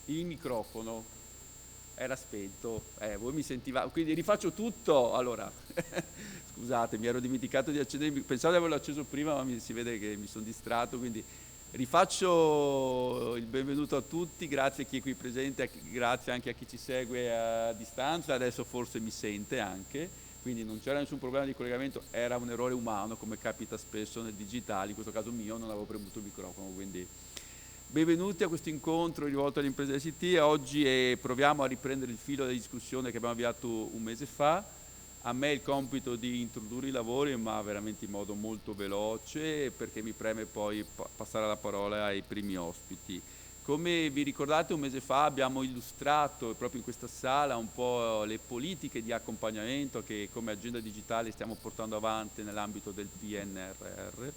Il microfono era spento, voi mi sentivate, quindi rifaccio tutto. Allora, scusate, mi ero dimenticato di accendere, pensavo di averlo acceso prima, ma si vede che mi sono distratto, quindi rifaccio il benvenuto a tutti, grazie a chi è qui presente, grazie anche a chi ci segue a distanza, adesso forse mi sente anche, quindi non c'era nessun problema di collegamento, era un errore umano come capita spesso nel digitale, in questo caso mio non avevo premuto il microfono, quindi benvenuti a questo incontro rivolto alle imprese ICT. Oggi proviamo a riprendere il filo della discussione che abbiamo avviato un mese fa. A me il compito di introdurre i lavori, ma veramente in modo molto veloce, perché mi preme poi passare la parola ai primi ospiti. Come vi ricordate, un mese fa abbiamo illustrato proprio in questa sala un po' le politiche di accompagnamento che come agenda digitale stiamo portando avanti nell'ambito del PNRR.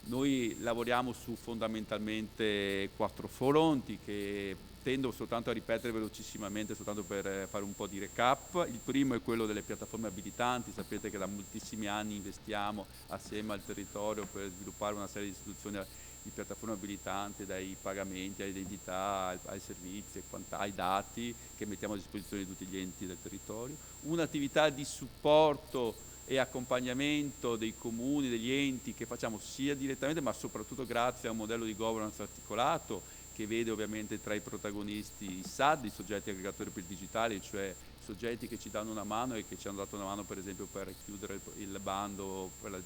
Noi lavoriamo su fondamentalmente 4 fronti che tendo soltanto a ripetere velocissimamente, soltanto per fare un po' di recap. Il primo è quello delle piattaforme abilitanti, sapete che da moltissimi anni investiamo assieme al territorio per sviluppare una serie di istituzioni di piattaforme abilitanti, dai pagamenti all'identità, ai servizi, ai dati che mettiamo a disposizione di tutti gli enti del territorio. Un'attività di supporto e accompagnamento dei comuni, degli enti che facciamo sia direttamente ma soprattutto grazie a un modello di governance articolato che vede ovviamente tra i protagonisti i SAD, i soggetti aggregatori per il digitale, cioè soggetti che ci danno una mano e che ci hanno dato una mano per esempio per chiudere il bando per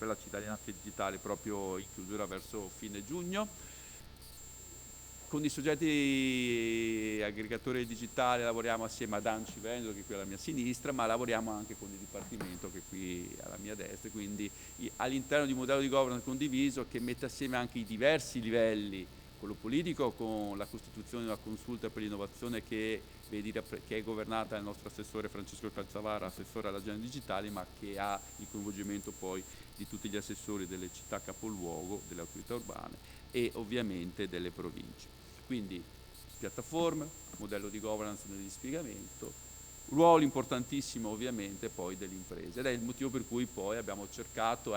la cittadinanza digitale proprio in chiusura verso fine giugno. Con i soggetti aggregatori digitali lavoriamo assieme ad Anci Veneto, che è qui alla mia sinistra, ma lavoriamo anche con il Dipartimento, che è qui alla mia destra, quindi all'interno di un modello di governance condiviso che mette assieme anche i diversi livelli, quello politico con la costituzione di una consulta per l'innovazione che è governata dal nostro assessore Francesco Calzavara, assessore all'agenda digitale, ma che ha il coinvolgimento poi di tutti gli assessori delle città capoluogo, delle autorità urbane e ovviamente delle province. Quindi piattaforme, modello di governance nel dispiegamento, ruolo importantissimo ovviamente poi delle imprese ed è il motivo per cui poi abbiamo cercato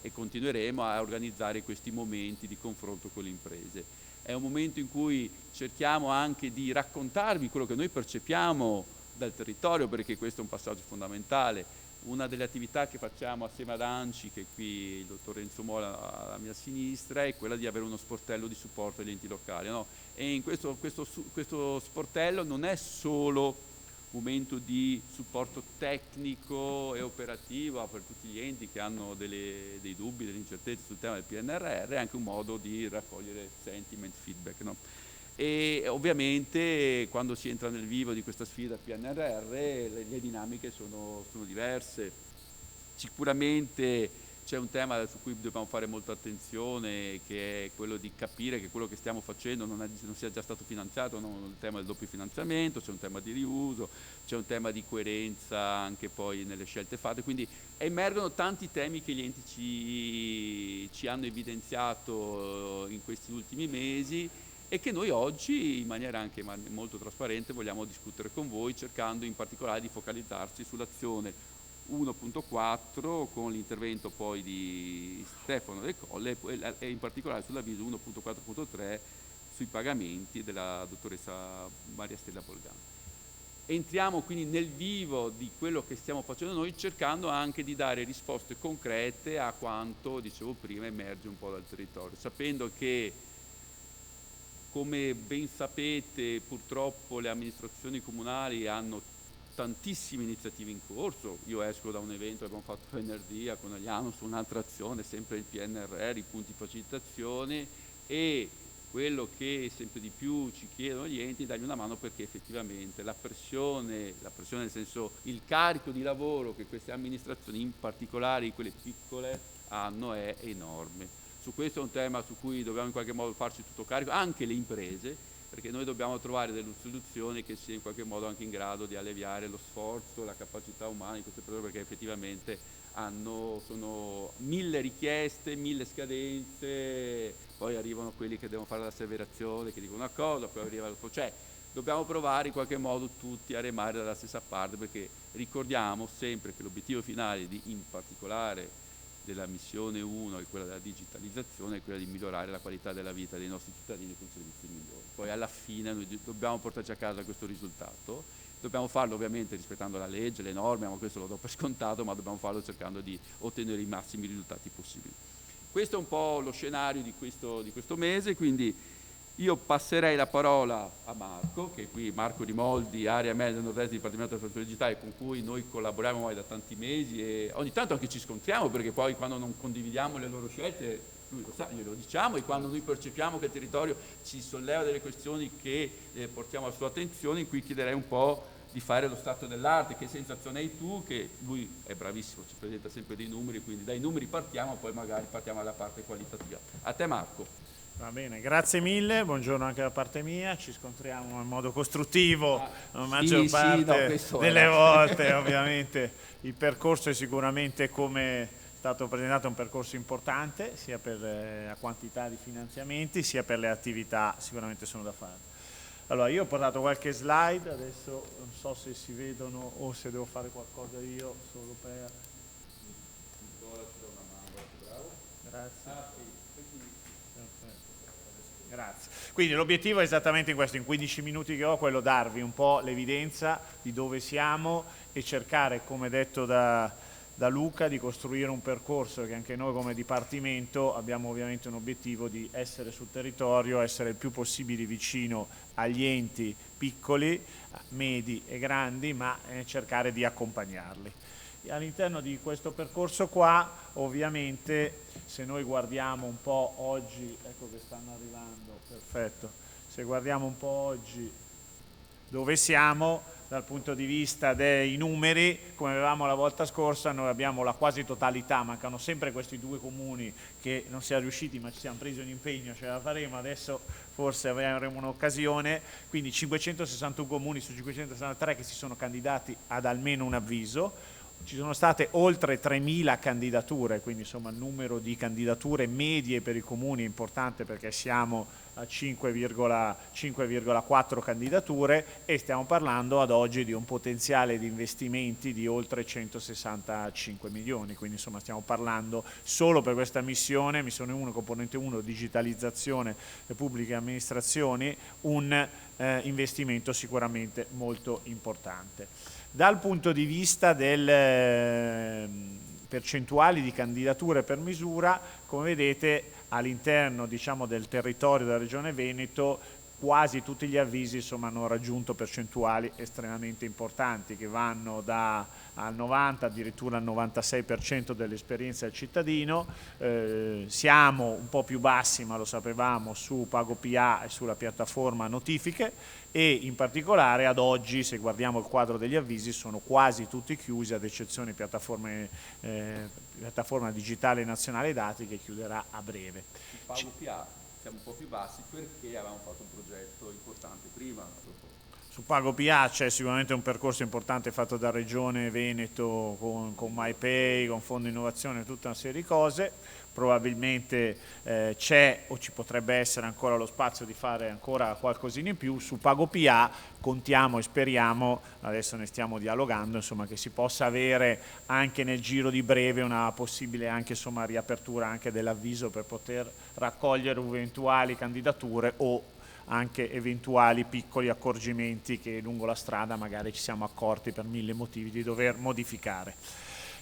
e continueremo a organizzare questi momenti di confronto con le imprese. È un momento in cui cerchiamo anche di raccontarvi quello che noi percepiamo dal territorio, perché questo è un passaggio fondamentale. Una delle attività che facciamo assieme ad ANCI, che è qui il dottor Renzo Mola alla mia sinistra, è quella di avere uno sportello di supporto agli enti locali, no? E in questo sportello non è solo un momento di supporto tecnico e operativo per tutti gli enti che hanno dei dubbi, delle incertezze sul tema del PNRR, è anche un modo di raccogliere sentiment, feedback, no? E ovviamente quando si entra nel vivo di questa sfida PNRR le dinamiche sono diverse. Sicuramente c'è un tema su cui dobbiamo fare molta attenzione, che è quello di capire che quello che stiamo facendo non sia già stato finanziato, no? Il tema del doppio finanziamento, c'è un tema di riuso, c'è un tema di coerenza anche poi nelle scelte fatte, quindi emergono tanti temi che gli enti ci hanno evidenziato in questi ultimi mesi e che noi oggi in maniera anche molto trasparente vogliamo discutere con voi, cercando in particolare di focalizzarci sull'azione 1.4 con l'intervento poi di Stefano Del Colle e in particolare sull'avviso 1.4.3 sui pagamenti della dottoressa Maria Stella Bolgani. Entriamo quindi nel vivo di quello che stiamo facendo noi, cercando anche di dare risposte concrete a quanto, dicevo prima, emerge un po' dal territorio, sapendo che come ben sapete purtroppo le amministrazioni comunali hanno tantissime iniziative in corso. Io esco da un evento che abbiamo fatto venerdì a Conegliano su un'altra azione, sempre il PNRR, i punti di facilitazione, e quello che sempre di più ci chiedono gli enti è dargli una mano perché effettivamente la pressione nel senso il carico di lavoro che queste amministrazioni, in particolare quelle piccole, hanno è enorme. Su questo è un tema su cui dobbiamo in qualche modo farci tutto carico, anche le imprese, perché noi dobbiamo trovare delle soluzioni che siano in qualche modo anche in grado di alleviare lo sforzo, la capacità umana di queste persone, perché effettivamente sono 1000 richieste, 1000 scadenze, poi arrivano quelli che devono fare l'asseverazione, che dicono una cosa, poi arriva l'altro, cioè dobbiamo provare in qualche modo tutti a remare dalla stessa parte, perché ricordiamo sempre che l'obiettivo finale in particolare della missione 1 e quella della digitalizzazione è quella di migliorare la qualità della vita dei nostri cittadini con servizi migliori. Poi alla fine noi dobbiamo portarci a casa questo risultato, dobbiamo farlo ovviamente rispettando la legge, le norme, ma questo lo do per scontato, ma dobbiamo farlo cercando di ottenere i massimi risultati possibili. Questo è un po' lo scenario di questo mese, quindi io passerei la parola a Marco, che è qui, Marco Rimoldi, Area Media Nord-Est, Dipartimento della Trasformazione Digitale, con cui noi collaboriamo ormai da tanti mesi e ogni tanto anche ci scontriamo, perché poi quando non condividiamo le loro scelte, lui lo sa, glielo diciamo, e quando noi percepiamo che il territorio ci solleva delle questioni che portiamo alla sua attenzione, qui chiederei un po' di fare lo stato dell'arte. Che sensazione hai tu? Che lui è bravissimo, ci presenta sempre dei numeri, quindi dai numeri partiamo, poi magari partiamo dalla parte qualitativa. A te Marco. Va bene, grazie mille, buongiorno anche da parte mia, ci scontriamo in modo costruttivo la maggior parte delle volte, ovviamente il percorso è sicuramente, come è stato presentato, un percorso importante sia per la quantità di finanziamenti sia per le attività sicuramente sono da fare. Allora, io ho portato qualche slide, adesso non so se si vedono o se devo fare qualcosa io solo per... Grazie. Grazie. Quindi l'obiettivo è esattamente in questo, in 15 minuti che ho, quello darvi un po' l'evidenza di dove siamo e cercare, come detto da Luca, di costruire un percorso che anche noi come Dipartimento abbiamo ovviamente un obiettivo di essere sul territorio, essere il più possibile vicino agli enti piccoli, medi e grandi, ma cercare di accompagnarli. All'interno di questo percorso qua, ovviamente, se noi guardiamo un po' oggi, ecco che stanno arrivando, perfetto, se guardiamo un po' oggi dove siamo dal punto di vista dei numeri, come avevamo la volta scorsa, noi abbiamo la quasi totalità, mancano sempre questi due comuni che non siamo riusciti, ma ci siamo presi un impegno, ce la faremo, adesso forse avremo un'occasione, quindi 561 comuni su 563 che si sono candidati ad almeno un avviso. Ci sono state oltre 3.000 candidature, quindi insomma il numero di candidature medie per i comuni è importante perché siamo a 5,4 candidature e stiamo parlando ad oggi di un potenziale di investimenti di oltre 165 milioni, quindi insomma stiamo parlando solo per questa missione 1, componente 1, digitalizzazione e pubbliche amministrazioni, un investimento sicuramente molto importante. Dal punto di vista delle percentuali di candidature per misura, come vedete all'interno del territorio della Regione Veneto quasi tutti gli avvisi insomma, hanno raggiunto percentuali estremamente importanti che vanno al 90 addirittura al 96% dell'esperienza del cittadino. Siamo un po' più bassi, ma lo sapevamo, su PagoPA e sulla piattaforma notifiche e in particolare ad oggi, se guardiamo il quadro degli avvisi, sono quasi tutti chiusi ad eccezione di piattaforma digitale nazionale dati che chiuderà a breve. PagoPA siamo un po' più bassi perché avevamo fatto un progetto importante prima. Su PagoPA c'è sicuramente un percorso importante fatto da Regione Veneto con MyPay, con Fondo Innovazione, tutta una serie di cose. Probabilmente c'è o ci potrebbe essere ancora lo spazio di fare ancora qualcosina in più. Su PagoPA contiamo e speriamo, adesso ne stiamo dialogando, insomma, che si possa avere anche nel giro di breve una possibile anche, insomma, riapertura anche dell'avviso per poter raccogliere eventuali candidature o anche eventuali piccoli accorgimenti che lungo la strada magari ci siamo accorti per 1000 motivi di dover modificare.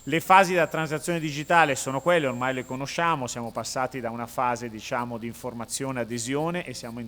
Le fasi della transazione digitale sono quelle, ormai le conosciamo, siamo passati da una fase di informazione e adesione e stiamo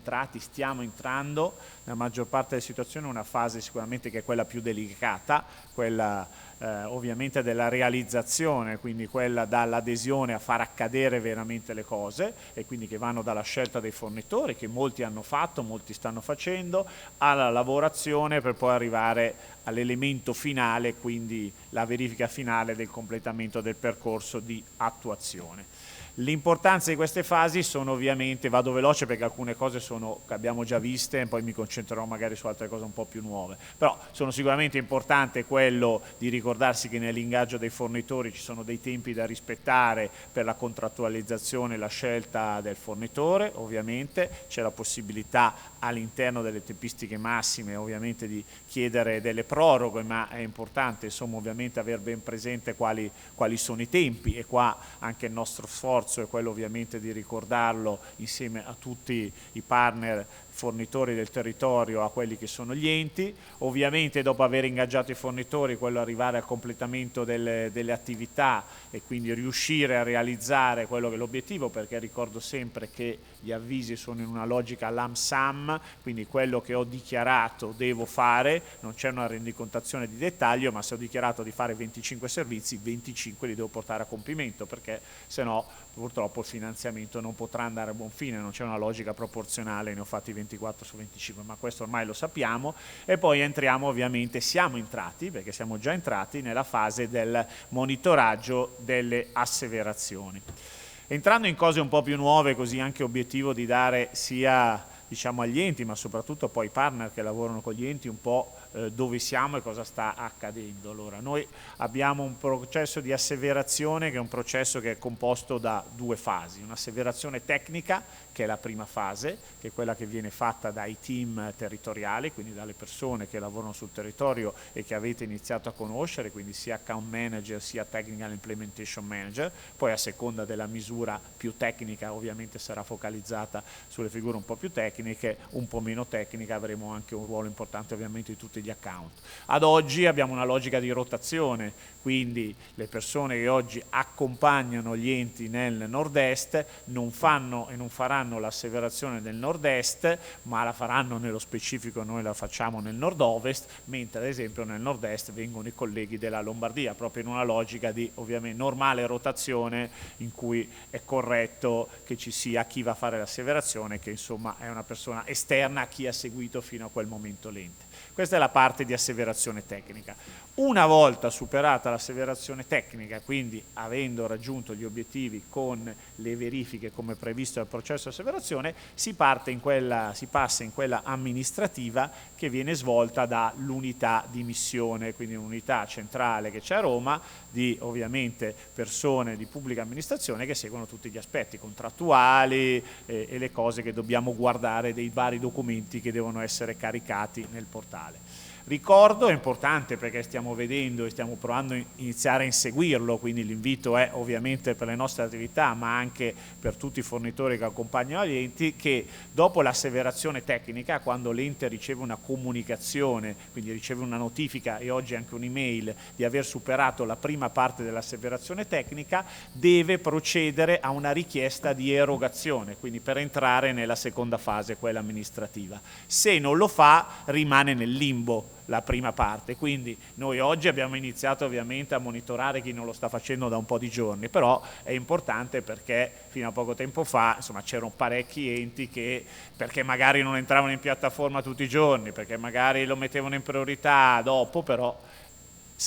entrando nella maggior parte delle situazioni in una fase sicuramente che è quella più delicata, quella ovviamente della realizzazione, quindi quella dall'adesione a far accadere veramente le cose e quindi che vanno dalla scelta dei fornitori, che molti hanno fatto, molti stanno facendo, alla lavorazione per poi arrivare all'elemento finale, quindi la verifica finale del completamento del percorso di attuazione. L'importanza di queste fasi sono ovviamente, vado veloce perché alcune cose che abbiamo già viste e poi mi concentrerò magari su altre cose un po' più nuove, però sono sicuramente importante quello di ricordarsi che nell'ingaggio dei fornitori ci sono dei tempi da rispettare per la contrattualizzazione e la scelta del fornitore, ovviamente c'è la possibilità all'interno delle tempistiche massime ovviamente di chiedere delle proroghe, ma è importante insomma ovviamente aver ben presente quali sono i tempi, e qua anche il nostro sforzo è quello ovviamente di ricordarlo insieme a tutti i partner fornitori del territorio, a quelli che sono gli enti. Ovviamente dopo aver ingaggiato i fornitori, quello arrivare al completamento delle attività e quindi riuscire a realizzare quello che è l'obiettivo, perché ricordo sempre che gli avvisi sono in una logica lump sum, quindi quello che ho dichiarato devo fare, non c'è una rendicontazione di dettaglio, ma se ho dichiarato di fare 25 servizi, 25 li devo portare a compimento, perché se no purtroppo il finanziamento non potrà andare a buon fine, non c'è una logica proporzionale, ne ho fatti 24 su 25, ma questo ormai lo sappiamo. E poi entriamo ovviamente, siamo entrati, perché siamo già entrati nella fase del monitoraggio delle asseverazioni. Entrando in cose un po' più nuove, così anche obiettivo di dare sia diciamo agli enti, ma soprattutto poi ai partner che lavorano con gli enti un po' dove siamo e cosa sta accadendo. Allora, noi abbiamo un processo di asseverazione che è un processo che è composto da due fasi: un'asseverazione tecnica, che è la prima fase, che è quella che viene fatta dai team territoriali, quindi dalle persone che lavorano sul territorio e che avete iniziato a conoscere, quindi sia account manager sia technical implementation manager. Poi a seconda della misura più tecnica ovviamente sarà focalizzata sulle figure un po' più tecniche, un po' meno tecnica avremo anche un ruolo importante ovviamente di tutti gli account. Ad oggi abbiamo una logica di rotazione, quindi le persone che oggi accompagnano gli enti nel nord-est non fanno e non faranno l'asseverazione del nord-est, ma la faranno nello specifico, noi la facciamo nel nord-ovest, mentre ad esempio nel nord-est vengono i colleghi della Lombardia, proprio in una logica di ovviamente normale rotazione in cui è corretto che ci sia chi va a fare l'asseverazione, che insomma è una persona esterna a chi ha seguito fino a quel momento l'ente. Questa è la parte di asseverazione tecnica. Una volta superata l'asseverazione tecnica, quindi avendo raggiunto gli obiettivi con le verifiche come previsto dal processo di asseverazione, si passa in quella amministrativa che viene svolta dall'unità di missione, quindi un'unità centrale che c'è a Roma, di ovviamente persone di pubblica amministrazione che seguono tutti gli aspetti contrattuali e le cose che dobbiamo guardare dei vari documenti che devono essere caricati nel portale. Ricordo, è importante perché stiamo vedendo e stiamo provando a iniziare a inseguirlo, quindi l'invito è ovviamente per le nostre attività ma anche per tutti i fornitori che accompagnano gli enti, che dopo l'asseverazione tecnica, quando l'ente riceve una comunicazione, quindi riceve una notifica e oggi anche un'email di aver superato la prima parte dell'asseverazione tecnica, deve procedere a una richiesta di erogazione, quindi per entrare nella seconda fase, quella amministrativa. Se non lo fa rimane nel limbo la prima parte, quindi noi oggi abbiamo iniziato ovviamente a monitorare chi non lo sta facendo da un po' di giorni, però è importante perché fino a poco tempo fa insomma c'erano parecchi enti che, perché magari non entravano in piattaforma tutti i giorni, perché magari lo mettevano in priorità dopo, però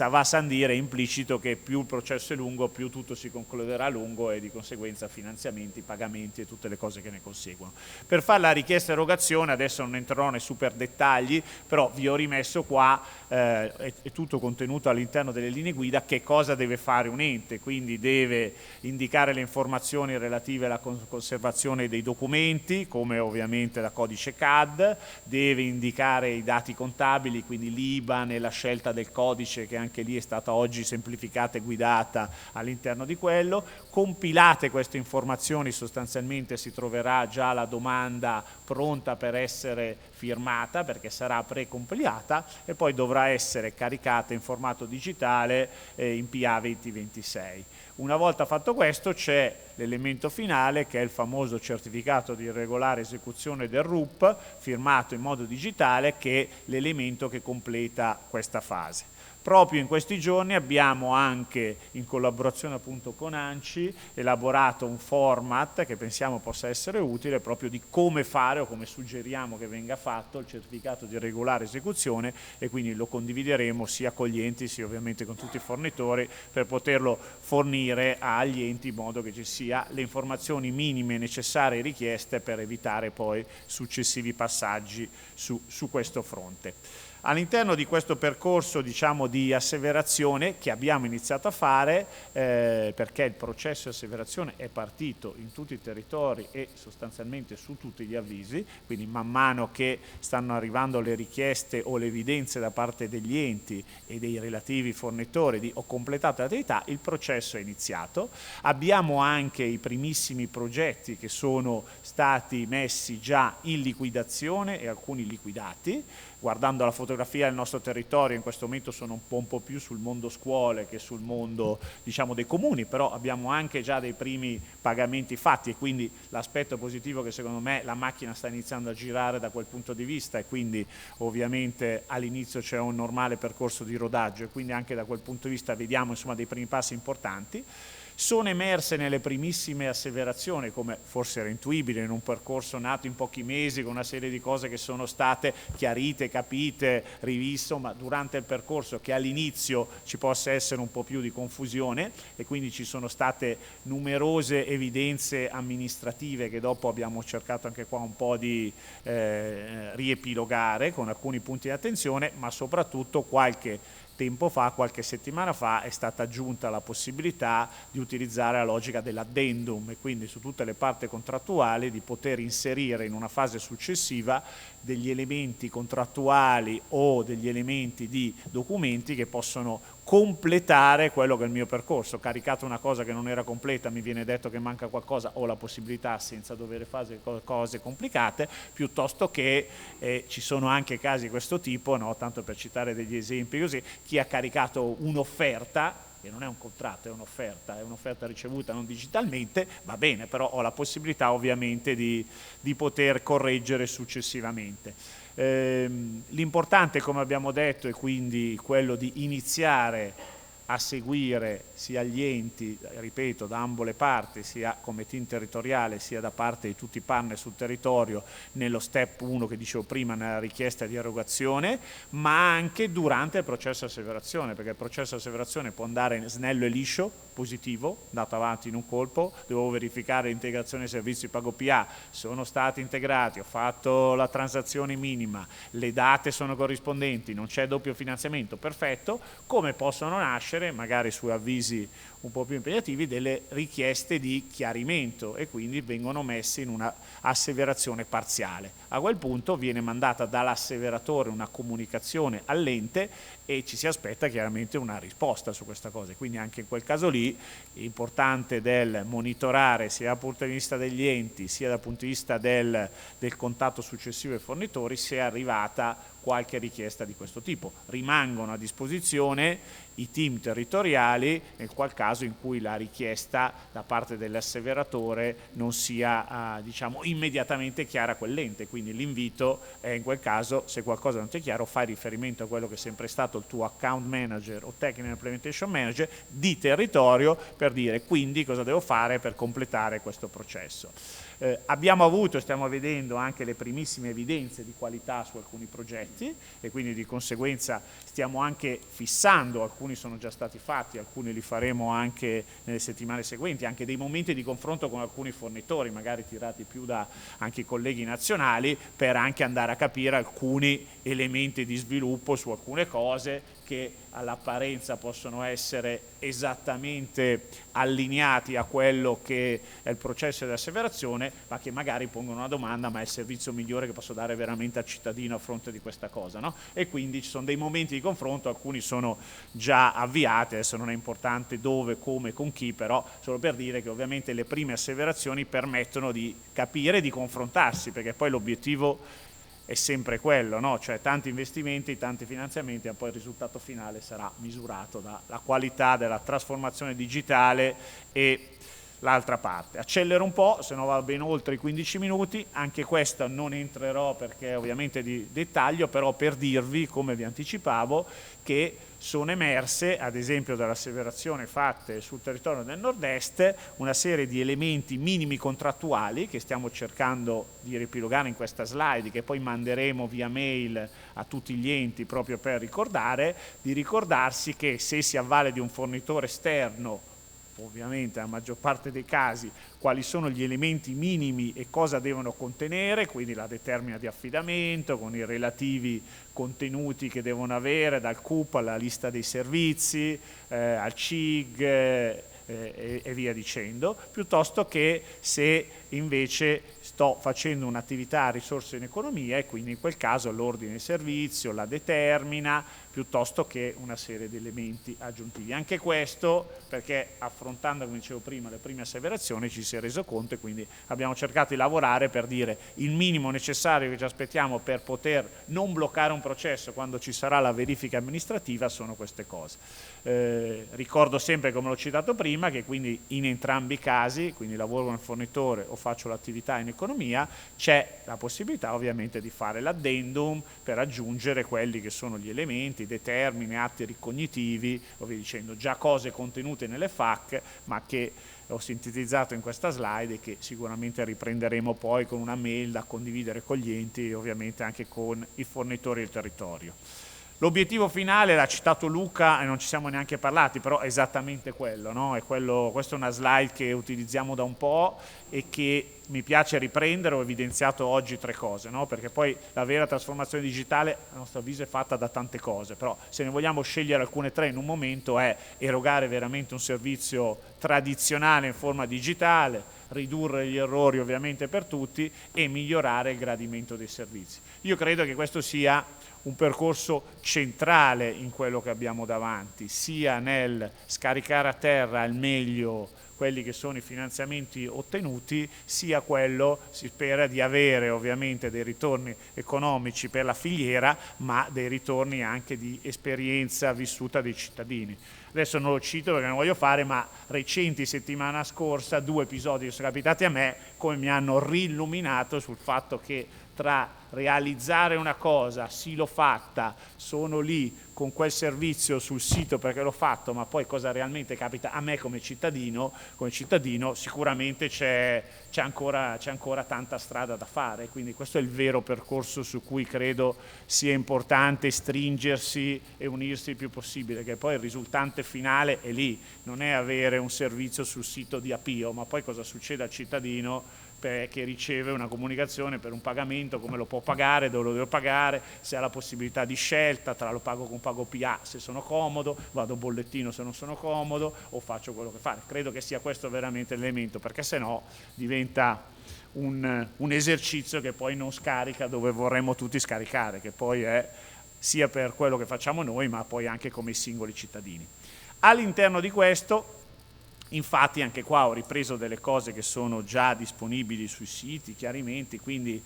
va a san dire implicito che più il processo è lungo, più tutto si concluderà a lungo e di conseguenza finanziamenti, pagamenti e tutte le cose che ne conseguono. Per fare la richiesta erogazione, adesso non entrerò nei super dettagli, però vi ho rimesso qua, è tutto contenuto all'interno delle linee guida, che cosa deve fare un ente, quindi deve indicare le informazioni relative alla conservazione dei documenti, come ovviamente la codice CAD, deve indicare i dati contabili, quindi l'IBAN e la scelta del codice che anche lì è stata oggi semplificata e guidata all'interno di quello. Compilate queste informazioni, sostanzialmente si troverà già la domanda pronta per essere firmata perché sarà precompilata e poi dovrà essere caricata in formato digitale in PA 2026. Una volta fatto questo c'è l'elemento finale che è il famoso certificato di regolare esecuzione del RUP firmato in modo digitale, che è l'elemento che completa questa fase. Proprio in questi giorni abbiamo anche, in collaborazione appunto con ANCI, elaborato un format che pensiamo possa essere utile proprio di come fare o come suggeriamo che venga fatto il certificato di regolare esecuzione, e quindi lo condivideremo sia con gli enti sia ovviamente con tutti i fornitori per poterlo fornire agli enti in modo che ci sia sia le informazioni minime necessarie e richieste per evitare poi successivi passaggi su questo fronte. All'interno di questo percorso, diciamo, di asseverazione che abbiamo iniziato a fare, perché il processo di asseverazione è partito in tutti i territori e sostanzialmente su tutti gli avvisi, quindi man mano che stanno arrivando le richieste o le evidenze da parte degli enti e dei relativi fornitori di ho completato l'attività, il processo è iniziato. Abbiamo anche i primissimi progetti che sono stati messi già in liquidazione e alcuni liquidati. Guardando la fotografia del nostro territorio, in questo momento sono un po' più sul mondo scuole che sul mondo, diciamo, dei comuni, però abbiamo anche già dei primi pagamenti fatti e quindi l'aspetto positivo è che secondo me la macchina sta iniziando a girare da quel punto di vista e quindi ovviamente all'inizio c'è un normale percorso di rodaggio e quindi anche da quel punto di vista vediamo, insomma, dei primi passi importanti. Sono emerse nelle primissime asseverazioni, come forse era intuibile in un percorso nato in pochi mesi con una serie di cose che sono state chiarite, capite, riviste, ma durante il percorso che all'inizio ci possa essere un po' più di confusione e quindi ci sono state numerose evidenze amministrative che dopo abbiamo cercato anche qua un po' di riepilogare con alcuni punti di attenzione, ma soprattutto qualche tempo fa, qualche settimana fa, è stata aggiunta la possibilità di utilizzare la logica dell'addendum e quindi su tutte le parti contrattuali di poter inserire in una fase successiva degli elementi contrattuali o degli elementi di documenti che possono completare quello che è il mio percorso. Ho caricato una cosa che non era completa, mi viene detto che manca qualcosa, ho la possibilità senza dover fare cose complicate, piuttosto che ci sono anche casi di questo tipo, no? Tanto per citare degli esempi così, chi ha caricato un'offerta, che non è un contratto, è un'offerta ricevuta non digitalmente, va bene, però ho la possibilità ovviamente di poter correggere successivamente. L'importante, come abbiamo detto, è quindi quello di iniziare a seguire sia gli enti, ripeto, da ambo le parti, sia come team territoriale, sia da parte di tutti i partner sul territorio, nello step 1 che dicevo prima, nella richiesta di erogazione, ma anche durante il processo di asseverazione, perché il processo di asseverazione può andare snello e liscio, positivo, andato avanti in un colpo, devo verificare l'integrazione dei servizi pago PA, sono stati integrati, ho fatto la transazione minima, le date sono corrispondenti, non c'è doppio finanziamento, perfetto, come possono nascere, magari su avvisi un po' più impegnativi, delle richieste di chiarimento e quindi vengono messi in una asseverazione parziale. A quel punto viene mandata dall'asseveratore una comunicazione all'ente e ci si aspetta chiaramente una risposta su questa cosa. Quindi anche in quel caso lì è importante del monitorare sia dal punto di vista degli enti sia dal punto di vista del contatto successivo ai fornitori se è arrivata qualche richiesta di questo tipo. Rimangono a disposizione i team territoriali nel qual caso in cui la richiesta da parte dell'asseveratore non sia diciamo immediatamente chiara a quell'ente, quindi l'invito è in quel caso, se qualcosa non ti è chiaro, fai riferimento a quello che è sempre stato il tuo account manager o technical implementation manager di territorio per dire quindi cosa devo fare per completare questo processo. Abbiamo avuto e stiamo vedendo anche le primissime evidenze di qualità su alcuni progetti e quindi di conseguenza stiamo anche fissando, alcuni sono già stati fatti, alcuni li faremo anche nelle settimane seguenti, anche dei momenti di confronto con alcuni fornitori, magari tirati più da anche i colleghi nazionali, per anche andare a capire alcuni elementi di sviluppo su alcune cose che all'apparenza possono essere esattamente allineati a quello che è il processo di asseverazione, ma che magari pongono una domanda, ma è il servizio migliore che posso dare veramente al cittadino a fronte di questa cosa, no? E quindi ci sono dei momenti di confronto, alcuni sono già avviati, adesso non è importante dove, come, con chi, però solo per dire che ovviamente le prime asseverazioni permettono di capire e di confrontarsi, perché poi l'obiettivo è sempre quello, no? Cioè tanti investimenti, tanti finanziamenti, ma poi il risultato finale sarà misurato dalla qualità della trasformazione digitale e l'altra parte. Accelero un po', se no va ben oltre i 15 minuti, anche questa non entrerò perché è ovviamente di dettaglio, però per dirvi, come vi anticipavo, che sono emerse, ad esempio dall'asseverazione fatte sul territorio del nord-est, una serie di elementi minimi contrattuali che stiamo cercando di riepilogare in questa slide, che poi manderemo via mail a tutti gli enti proprio per ricordare, di ricordarsi che se si avvale di un fornitore esterno ovviamente nella maggior parte dei casi, quali sono gli elementi minimi e cosa devono contenere, quindi la determina di affidamento con i relativi contenuti che devono avere, dal CUP alla lista dei servizi, al CIG e via dicendo, piuttosto che se invece sto facendo un'attività a risorse in economia e quindi in quel caso l'ordine di servizio, la determina, piuttosto che una serie di elementi aggiuntivi. Anche questo perché affrontando, come dicevo prima, le prime asseverazioni ci si è reso conto e quindi abbiamo cercato di lavorare per dire il minimo necessario che ci aspettiamo per poter non bloccare un processo quando ci sarà la verifica amministrativa sono queste cose. Ricordo sempre, come l'ho citato prima, che quindi in entrambi i casi, quindi lavoro con il fornitore o faccio l'attività in economia, c'è la possibilità ovviamente di fare l'addendum per aggiungere quelli che sono gli elementi, determine, atti ricognitivi, o via dicendo, già cose contenute nelle FAQ, ma che ho sintetizzato in questa slide e che sicuramente riprenderemo poi con una mail da condividere con gli enti e ovviamente anche con i fornitori del territorio. L'obiettivo finale, l'ha citato Luca e non ci siamo neanche parlati, però è esattamente quello, no? Questa è una slide che utilizziamo da un po' e che mi piace riprendere, ho evidenziato oggi 3 cose, no? Perché poi la vera trasformazione digitale a nostro avviso è fatta da tante cose, però se ne vogliamo scegliere alcune 3 in un momento è erogare veramente un servizio tradizionale in forma digitale, ridurre gli errori ovviamente per tutti e migliorare il gradimento dei servizi. Io credo che questo sia un percorso centrale in quello che abbiamo davanti, sia nel scaricare a terra al meglio quelli che sono i finanziamenti ottenuti, sia quello, si spera, di avere ovviamente dei ritorni economici per la filiera, ma dei ritorni anche di esperienza vissuta dei cittadini. Adesso non lo cito perché non voglio fare, ma recenti, settimana scorsa, 2 episodi che sono capitati a me, come mi hanno riilluminato sul fatto che tra realizzare una cosa, sì l'ho fatta, sono lì con quel servizio sul sito perché l'ho fatto, ma poi cosa realmente capita a me come cittadino sicuramente c'è ancora tanta strada da fare, quindi questo è il vero percorso su cui credo sia importante stringersi e unirsi il più possibile, che poi il risultante finale è lì, non è avere un servizio sul sito di Apio, ma poi cosa succede al cittadino che riceve una comunicazione per un pagamento, come lo può pagare, dove lo devo pagare, se ha la possibilità di scelta, tra lo pago con pago PA se sono comodo, vado bollettino se non sono comodo o faccio quello che fare. Credo che sia questo veramente l'elemento, perché se no diventa un esercizio che poi non scarica dove vorremmo tutti scaricare, che poi è sia per quello che facciamo noi ma poi anche come i singoli cittadini. All'interno di questo, infatti, anche qua ho ripreso delle cose che sono già disponibili sui siti, chiarimenti, quindi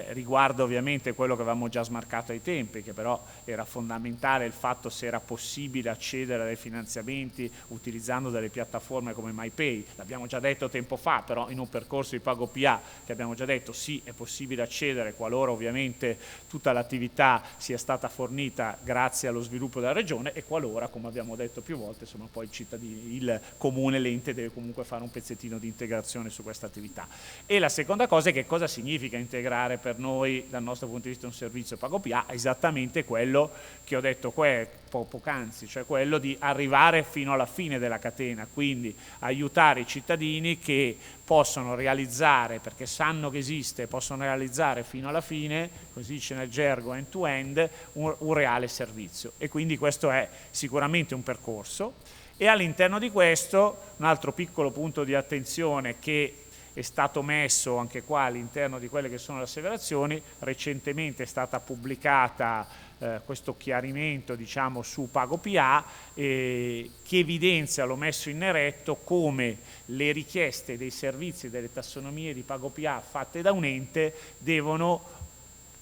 riguardo ovviamente quello che avevamo già smarcato ai tempi, che però era fondamentale il fatto se era possibile accedere ai finanziamenti utilizzando delle piattaforme come MyPay. L'abbiamo già detto tempo fa, però in un percorso di pago PA che abbiamo già detto sì, è possibile accedere qualora ovviamente tutta l'attività sia stata fornita grazie allo sviluppo della regione e qualora, come abbiamo detto più volte, insomma poi i cittadini, il comune, l'ente deve comunque fare un pezzettino di integrazione su questa attività. E la seconda cosa è che cosa significa integrare per noi dal nostro punto di vista un servizio pago PA, esattamente quello che ho detto poc'anzi, cioè quello di arrivare fino alla fine della catena, quindi aiutare i cittadini che possono realizzare, perché sanno che esiste, possono realizzare fino alla fine, così dice nel gergo end-to-end, un reale servizio. E quindi questo è sicuramente un percorso. E all'interno di questo un altro piccolo punto di attenzione che è stato messo anche qua all'interno di quelle che sono le asseverazioni, recentemente è stata pubblicata questo chiarimento diciamo su Pago PA che evidenzia, l'ho messo in neretto, come le richieste dei servizi e delle tassonomie di Pago PA fatte da un ente devono,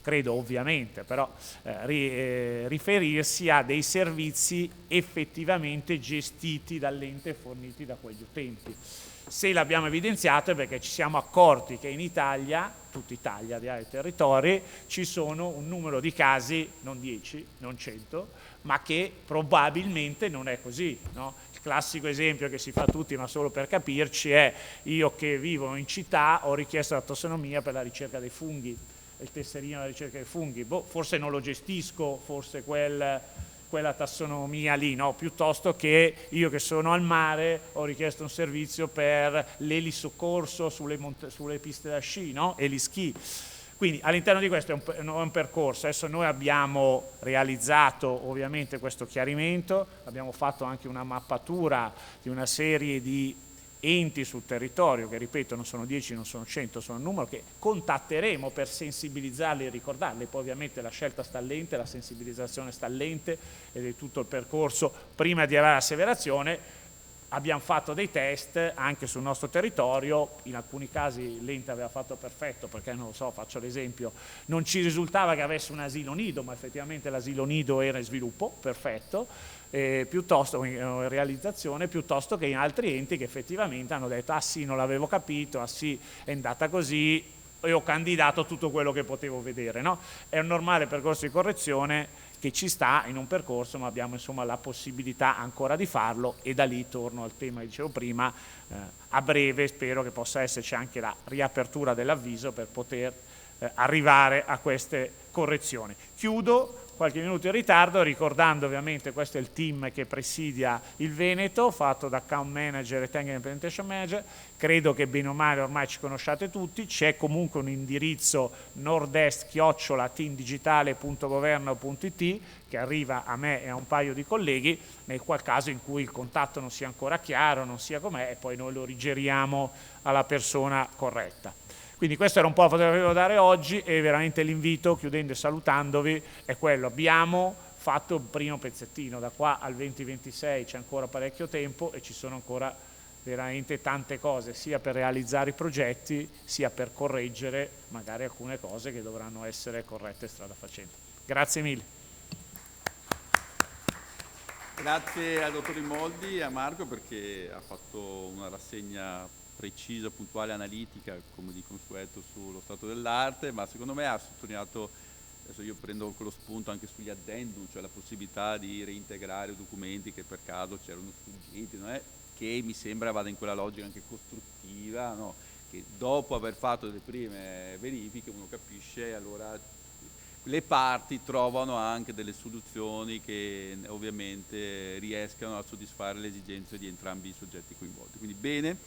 credo ovviamente, però riferirsi a dei servizi effettivamente gestiti dall'ente e forniti da quegli utenti. Se l'abbiamo evidenziato è perché ci siamo accorti che in Italia, tutta Italia, di altri territori, ci sono un numero di casi, non 10, non 100, ma che probabilmente non è così, no? Il classico esempio che si fa tutti, ma solo per capirci, è io che vivo in città ho richiesto la tassonomia per la ricerca dei funghi, il tesserino alla ricerca dei funghi, forse non lo gestisco, forse quel quella tassonomia lì, no? Piuttosto che io che sono al mare ho richiesto un servizio per l'elisoccorso sulle piste da sci, no? Elischi. Quindi all'interno di questo è un percorso. Adesso noi abbiamo realizzato ovviamente questo chiarimento, abbiamo fatto anche una mappatura di una serie di enti sul territorio, che ripeto non sono 10, non sono 100, sono un numero che contatteremo per sensibilizzarli e ricordarli. Poi ovviamente la scelta sta all'ente, la sensibilizzazione sta all'ente ed è tutto il percorso prima di arrivare all'asseverazione. Abbiamo fatto dei test anche sul nostro territorio, in alcuni casi l'ente aveva fatto perfetto, perché non lo so, faccio l'esempio, non ci risultava che avesse un asilo nido, ma effettivamente l'asilo nido era in sviluppo, perfetto, piuttosto in realizzazione, piuttosto che in altri enti che effettivamente hanno detto ah sì, non l'avevo capito, ah sì, è andata così, e ho candidato tutto quello che potevo vedere, no? È un normale percorso di correzione che ci sta in un percorso, ma abbiamo insomma la possibilità ancora di farlo, e da lì torno al tema che dicevo prima, a breve spero che possa esserci anche la riapertura dell'avviso per poter arrivare a queste correzioni. Chiudo qualche minuto in ritardo ricordando ovviamente questo è il team che presidia il Veneto, fatto da account manager e technical implementation manager. Credo che bene o male ormai ci conosciate tutti, c'è comunque un indirizzo nordest@teamdigitale.governo.it che arriva a me e a un paio di colleghi nel qual caso in cui il contatto non sia ancora chiaro, non sia com'è, e poi noi lo rigeriamo alla persona corretta. Quindi questo era un po' quello che volevo dare oggi, e veramente l'invito, chiudendo e salutandovi, è quello: abbiamo fatto il primo pezzettino, da qua al 2026 c'è ancora parecchio tempo e ci sono ancora veramente tante cose, sia per realizzare i progetti, sia per correggere magari alcune cose che dovranno essere corrette strada facendo. Grazie mille. Grazie al dottor Rimoldi e a Marco perché ha fatto una rassegna precisa, puntuale, analitica, come di consueto, sullo stato dell'arte, ma secondo me ha sottolineato, adesso io prendo quello spunto anche sugli addendum, cioè la possibilità di reintegrare documenti che per caso c'erano sfuggiti, non è? Che mi sembra vada in quella logica anche costruttiva, no? Che dopo aver fatto le prime verifiche uno capisce, allora le parti trovano anche delle soluzioni che ovviamente riescano a soddisfare le esigenze di entrambi i soggetti coinvolti. Quindi bene,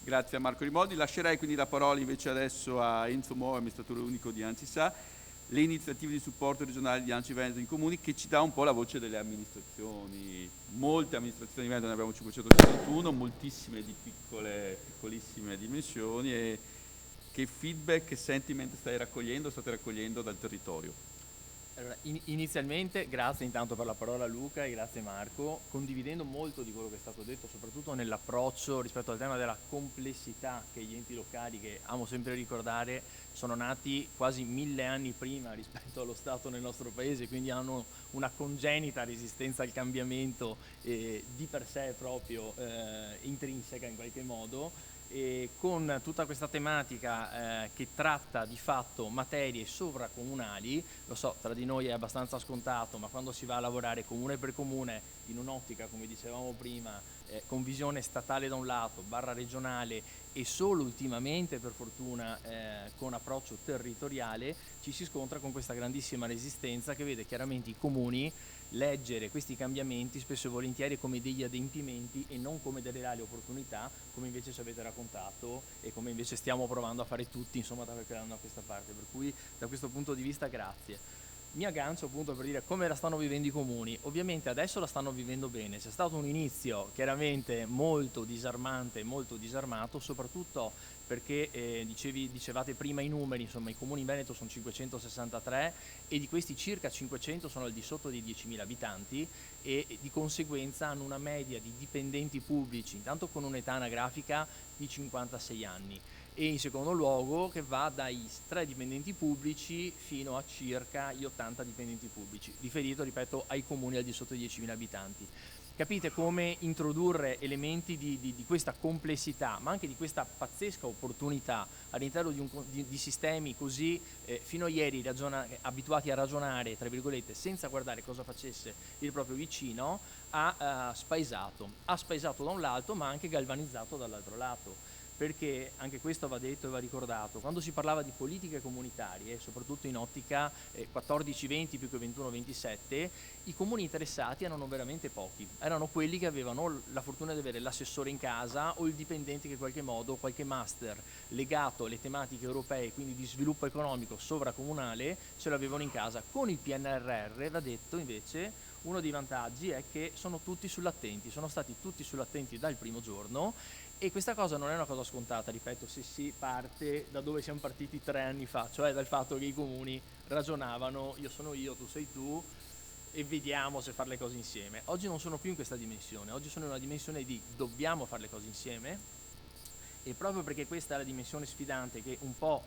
grazie a Marco Rimoldi. Lascerei quindi la parola invece adesso a Enzo Mo, amministratore unico di ANCI-SA, le iniziative di supporto regionale di ANCI Veneto in comuni, che ci dà un po' la voce delle amministrazioni. Molte amministrazioni di Veneto, ne abbiamo 561, moltissime di piccolissime dimensioni. E che feedback, che sentiment state raccogliendo dal territorio? Allora, inizialmente grazie intanto per la parola Luca e grazie Marco, condividendo molto di quello che è stato detto, soprattutto nell'approccio rispetto al tema della complessità che gli enti locali, che amo sempre ricordare, sono nati quasi 1000 anni prima rispetto allo Stato nel nostro paese, quindi hanno una congenita resistenza al cambiamento di per sé proprio intrinseca in qualche modo. E con tutta questa tematica che tratta di fatto materie sovracomunali, lo so, tra di noi è abbastanza scontato, ma quando si va a lavorare comune per comune in un'ottica, come dicevamo prima, con visione statale da un lato, barra regionale, e solo ultimamente per fortuna con approccio territoriale, ci si scontra con questa grandissima resistenza che vede chiaramente i comuni leggere questi cambiamenti spesso e volentieri come degli adempimenti e non come delle reali opportunità, come invece ci avete raccontato e come invece stiamo provando a fare tutti, insomma, da qualche anno a questa parte. Per cui da questo punto di vista grazie. Mi aggancio appunto per dire come la stanno vivendo i comuni. Ovviamente adesso la stanno vivendo bene, c'è stato un inizio chiaramente molto disarmante, molto disarmato, soprattutto perché dicevate prima i numeri, insomma i comuni in Veneto sono 563 e di questi circa 500 sono al di sotto dei 10.000 abitanti e di conseguenza hanno una media di dipendenti pubblici, intanto con un'età anagrafica di 56 anni. E in secondo luogo che va dai 3 dipendenti pubblici fino a circa gli 80 dipendenti pubblici, riferito, ripeto, ai comuni al di sotto dei 10.000 abitanti. Capite come introdurre elementi di questa complessità, ma anche di questa pazzesca opportunità all'interno di sistemi così fino a ieri abituati a ragionare, tra virgolette, senza guardare cosa facesse il proprio vicino, ha spaesato da un lato, ma anche galvanizzato dall'altro lato. perché anche questo va detto e va ricordato, quando si parlava di politiche comunitarie, soprattutto in ottica 14-20 più che 21-27, i comuni interessati erano veramente pochi, erano quelli che avevano la fortuna di avere l'assessore in casa o il dipendente che in qualche modo, qualche master legato alle tematiche europee, quindi di sviluppo economico sovracomunale, ce l'avevano in casa. Con il PNRR, va detto invece, uno dei vantaggi è che sono tutti sull'attenti, sono stati tutti sull'attenti dal primo giorno. E questa cosa non è una cosa scontata, ripeto, se si parte da dove siamo partiti 3 anni fa, cioè dal fatto che i comuni ragionavano, io sono io, tu sei tu, e vediamo se fare le cose insieme. Oggi non sono più in questa dimensione, oggi sono in una dimensione di dobbiamo fare le cose insieme, e proprio perché questa è la dimensione sfidante che un po'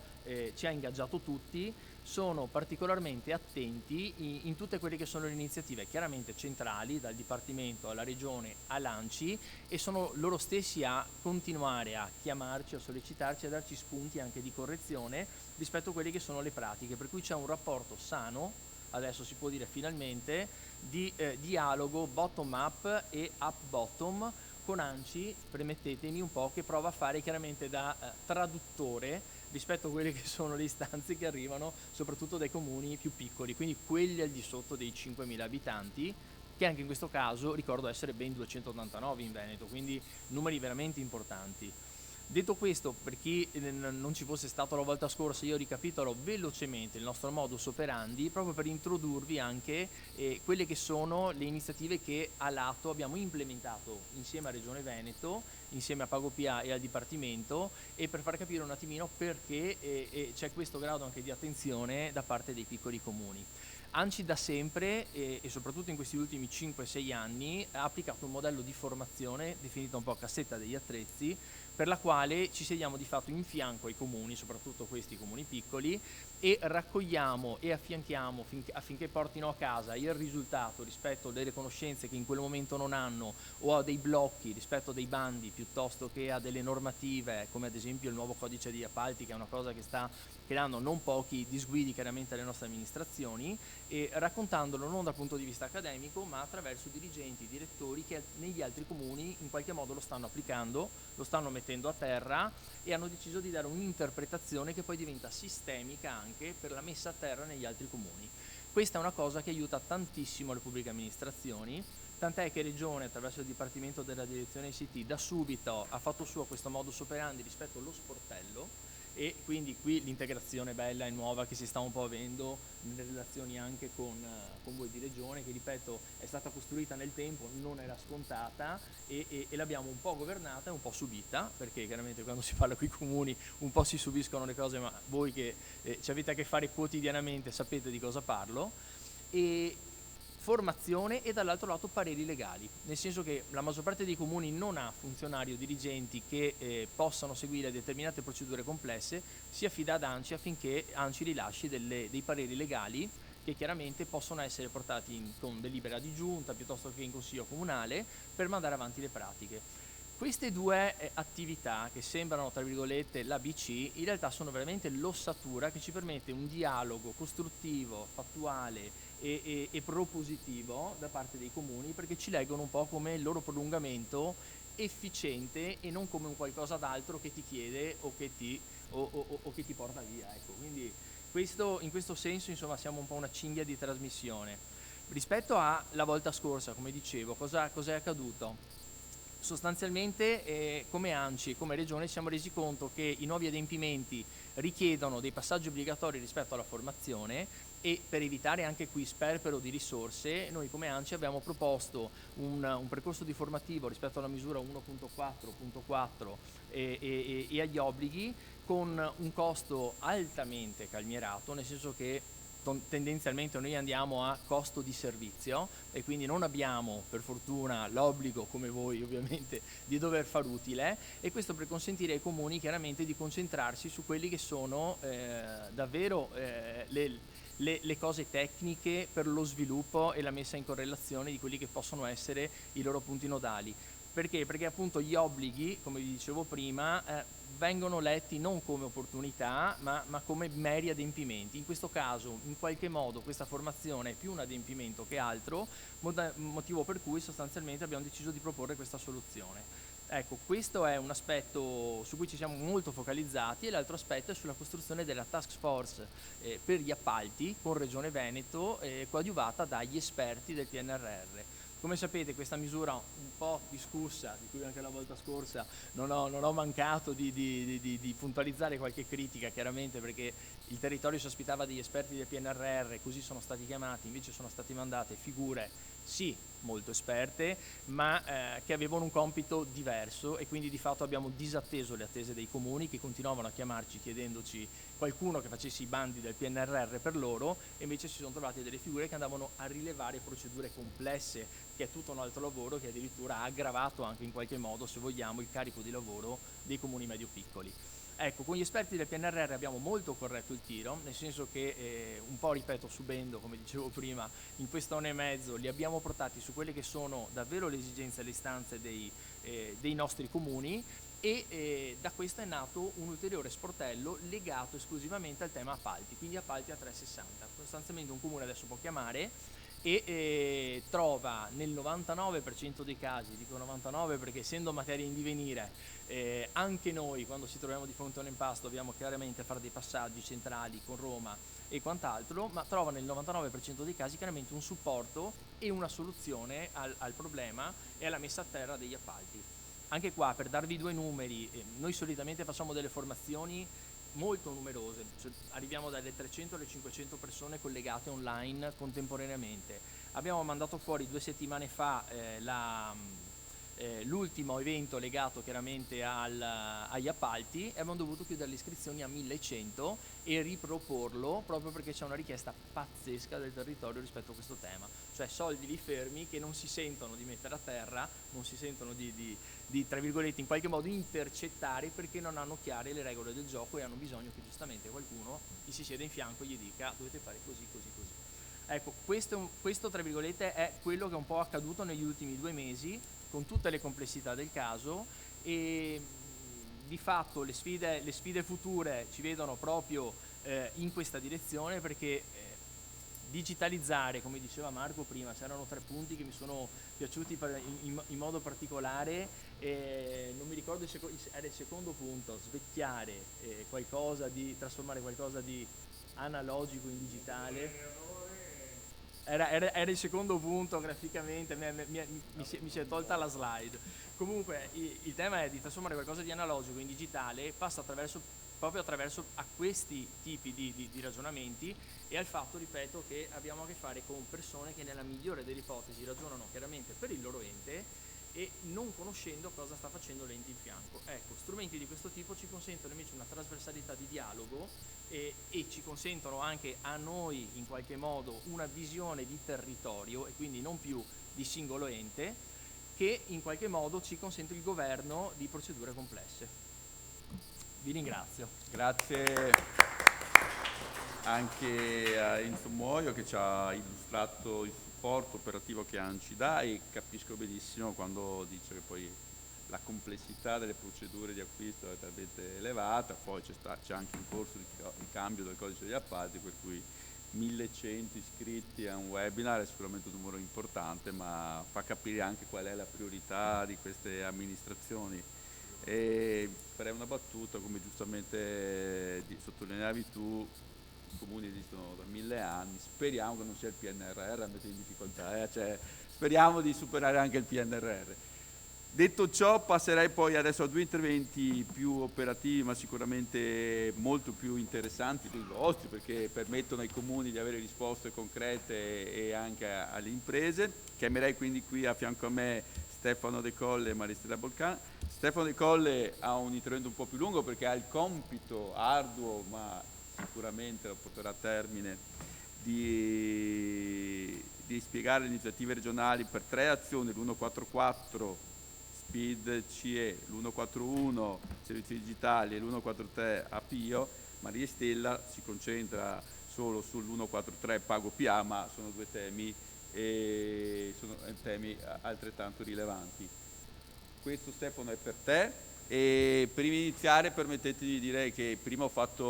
ci ha ingaggiato tutti, sono particolarmente attenti in tutte quelle che sono le iniziative chiaramente centrali, dal Dipartimento alla Regione all'ANCI, e sono loro stessi a continuare a chiamarci, a sollecitarci, a darci spunti anche di correzione rispetto a quelle che sono le pratiche, per cui c'è un rapporto sano, adesso si può dire finalmente, di dialogo bottom up e up bottom con ANCI, permettetemi un po', che prova a fare chiaramente da traduttore rispetto a quelle che sono le istanze che arrivano soprattutto dai comuni più piccoli, quindi quelli al di sotto dei 5.000 abitanti, che anche in questo caso ricordo essere ben 289 in Veneto, quindi numeri veramente importanti. Detto questo, per chi non ci fosse stato la volta scorsa, io ricapitolo velocemente il nostro modus operandi proprio per introdurvi anche quelle che sono le iniziative che a lato abbiamo implementato insieme a Regione Veneto, insieme a PagoPA e al Dipartimento, e per far capire un attimino perché c'è questo grado anche di attenzione da parte dei piccoli comuni. ANCI da sempre e soprattutto in questi ultimi 5-6 anni ha applicato un modello di formazione definito un po' cassetta degli attrezzi, per la quale ci sediamo di fatto in fianco ai comuni, soprattutto questi comuni piccoli, e raccogliamo e affianchiamo affinché portino a casa il risultato rispetto alle conoscenze che in quel momento non hanno, o a dei blocchi rispetto a dei bandi, piuttosto che a delle normative, come ad esempio il nuovo codice degli appalti, che è una cosa che sta creando non pochi disguidi chiaramente alle nostre amministrazioni, e raccontandolo non dal punto di vista accademico, ma attraverso dirigenti, direttori che negli altri comuni in qualche modo lo stanno applicando, lo stanno mettendo a terra, e hanno deciso di dare un'interpretazione che poi diventa sistemica anche per la messa a terra negli altri comuni. Questa è una cosa che aiuta tantissimo le pubbliche amministrazioni, tant'è che Regione, attraverso il Dipartimento della Direzione ICT, da subito ha fatto suo questo modus operandi rispetto allo sportello, e quindi qui l'integrazione bella e nuova che si sta un po' avendo nelle relazioni anche con voi di Regione, che ripeto è stata costruita nel tempo, non era scontata, e l'abbiamo un po' governata e un po' subita, perché chiaramente quando si parla con i comuni un po' si subiscono le cose, ma voi che ci avete a che fare quotidianamente sapete di cosa parlo. E formazione e dall'altro lato pareri legali, nel senso che la maggior parte dei comuni non ha funzionari o dirigenti che possano seguire determinate procedure complesse, si affida ad ANCI affinché ANCI rilasci dei pareri legali che chiaramente possono essere portati con delibera di giunta piuttosto che in consiglio comunale per mandare avanti le pratiche. Queste due attività che sembrano tra virgolette l'ABC in realtà sono veramente l'ossatura che ci permette un dialogo costruttivo, fattuale e propositivo da parte dei comuni, perché ci leggono un po' come il loro prolungamento efficiente e non come un qualcosa d'altro che ti chiede o che ti porta via. Ecco. Quindi in questo senso insomma siamo un po' una cinghia di trasmissione. Rispetto alla volta scorsa, come dicevo, cos'è accaduto? Sostanzialmente come ANCI e come Regione siamo resi conto che i nuovi adempimenti richiedono dei passaggi obbligatori rispetto alla formazione, e per evitare anche qui sperpero di risorse noi come ANCI abbiamo proposto un percorso di formativo rispetto alla misura 1.4.4 e agli obblighi, con un costo altamente calmierato, nel senso che tendenzialmente noi andiamo a costo di servizio e quindi non abbiamo per fortuna l'obbligo, come voi ovviamente, di dover far utile, e questo per consentire ai comuni chiaramente di concentrarsi su quelli che sono davvero le cose tecniche per lo sviluppo e la messa in correlazione di quelli che possono essere i loro punti nodali. Perché? Perché appunto gli obblighi, come vi dicevo prima, vengono letti non come opportunità ma come meri adempimenti. In questo caso in qualche modo questa formazione è più un adempimento che altro, motivo per cui sostanzialmente abbiamo deciso di proporre questa soluzione. Ecco, questo è un aspetto su cui ci siamo molto focalizzati, e l'altro aspetto è sulla costruzione della task force per gli appalti con Regione Veneto, coadiuvata dagli esperti del PNRR. Come sapete, questa misura un po' discussa, di cui anche la volta scorsa non ho mancato di puntualizzare qualche critica, chiaramente, perché il territorio si aspettava degli esperti del PNRR, così sono stati chiamati, invece sono state mandate figure sì molto esperte, ma che avevano un compito diverso, e quindi di fatto abbiamo disatteso le attese dei comuni, che continuavano a chiamarci chiedendoci qualcuno che facesse i bandi del PNRR per loro, e invece si sono trovate delle figure che andavano a rilevare procedure complesse, che è tutto un altro lavoro che addirittura ha aggravato anche in qualche modo, se vogliamo, il carico di lavoro dei comuni medio-piccoli. Ecco, con gli esperti del PNRR abbiamo molto corretto il tiro, nel senso che, un po' ripeto, subendo, come dicevo prima, in questo anno e mezzo li abbiamo portati su quelle che sono davvero le esigenze e le istanze dei nostri comuni, e da questo è nato un ulteriore sportello legato esclusivamente al tema appalti, quindi appalti a 360. Sostanzialmente un comune adesso può chiamare e trova nel 99% dei casi, dico 99 perché essendo materia in divenire, anche noi quando ci troviamo di fronte a un impasto dobbiamo chiaramente fare dei passaggi centrali con Roma e quant'altro, ma trova nel 99% dei casi chiaramente un supporto e una soluzione al problema e alla messa a terra degli appalti. Anche qua, per darvi due numeri, noi solitamente facciamo delle formazioni molto numerose, cioè arriviamo dalle 300 alle 500 persone collegate online contemporaneamente. Abbiamo mandato fuori 2 settimane fa l'ultimo evento legato chiaramente agli appalti, e abbiamo dovuto chiudere le iscrizioni a 1100 e riproporlo proprio perché c'è una richiesta pazzesca del territorio rispetto a questo tema, cioè soldi lì fermi che non si sentono di mettere a terra, non si sentono di tra virgolette in qualche modo intercettare, perché non hanno chiare le regole del gioco e hanno bisogno che giustamente qualcuno gli si sieda in fianco e gli dica dovete fare così, così, così. Ecco, questo tra virgolette è quello che è un po' accaduto negli ultimi 2 mesi, con tutte le complessità del caso, e di fatto le sfide future ci vedono proprio in questa direzione, perché digitalizzare, come diceva Marco prima, c'erano 3 punti che mi sono piaciuti in modo particolare, non mi ricordo era il secondo punto, svecchiare trasformare qualcosa di analogico in digitale. Era il secondo punto graficamente, mi si è tolta la slide. Comunque il tema è di trasformare qualcosa di analogico in digitale, passa proprio attraverso a questi tipi di ragionamenti, e al fatto, ripeto, che abbiamo a che fare con persone che nella migliore delle ipotesi ragionano chiaramente per il loro ente e non conoscendo cosa sta facendo l'ente in fianco. Ecco, strumenti di questo tipo ci consentono invece una trasversalità di dialogo e ci consentono anche a noi in qualche modo una visione di territorio, e quindi non più di singolo ente, che in qualche modo ci consente il governo di procedure complesse. Vi ringrazio. Grazie anche a Enzo Muoio che ci ha illustrato il supporto operativo che ANCI dà, e capisco benissimo quando dice che poi la complessità delle procedure di acquisto è talmente elevata, poi c'è anche in corso il cambio del codice degli appalti, per cui 1100 iscritti a un webinar è sicuramente un numero importante, ma fa capire anche qual è la priorità di queste amministrazioni. E farei una battuta, come giustamente sottolineavi tu, i comuni esistono da 1000 anni, speriamo che non sia il PNRR a mettere in difficoltà, cioè, speriamo di superare anche il PNRR. Detto ciò, passerei poi adesso a 2 interventi più operativi, ma sicuramente molto più interessanti dei vostri, perché permettono ai comuni di avere risposte concrete e anche alle imprese. Chiamerei quindi qui a fianco a me Stefano De Colle e Maristella Bolcan. Stefano De Colle ha un intervento un po' più lungo perché ha il compito arduo, ma sicuramente lo porterà a termine, di spiegare le iniziative regionali per 3 azioni, l'144 SPID CE, l'141 servizi digitali e l'143 APIO. Maria Stella si concentra solo sul'143 Pago PA, ma sono 2 temi e sono temi altrettanto rilevanti. Questo, Stefano, è per te. E prima di iniziare permettetemi di dire che prima ho fatto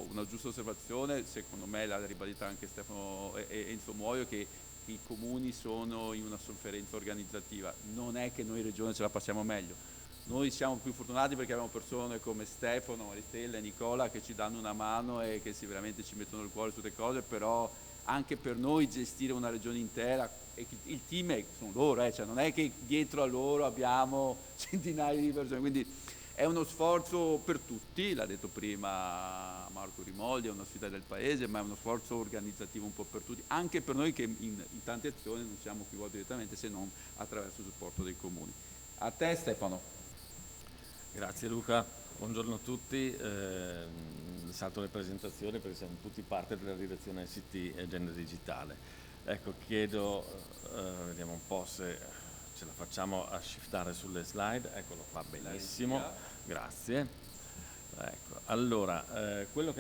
una giusta osservazione, secondo me l'ha ribadita anche Stefano e Enzo Muoio, che i comuni sono in una sofferenza organizzativa. Non è che noi Regione ce la passiamo meglio, noi siamo più fortunati perché abbiamo persone come Stefano, Maristella e Nicola che ci danno una mano e che veramente ci mettono il cuore su delle cose, però anche per noi gestire una regione intera, e il team sono loro, cioè non è che dietro a loro abbiamo centinaia di persone, quindi è uno sforzo per tutti, l'ha detto prima Marco Rimoldi, è una sfida del paese, ma è uno sforzo organizzativo un po' per tutti, anche per noi che in tante azioni non siamo coinvolti direttamente se non attraverso il supporto dei comuni. A te Stefano. Grazie Luca, buongiorno a tutti. Salto le presentazioni perché siamo tutti parte della direzione ICT e Agenda Digitale. Ecco, chiedo, vediamo un po' se ce la facciamo a shiftare sulle slide. Eccolo qua, benissimo, grazie. Ecco, allora, quello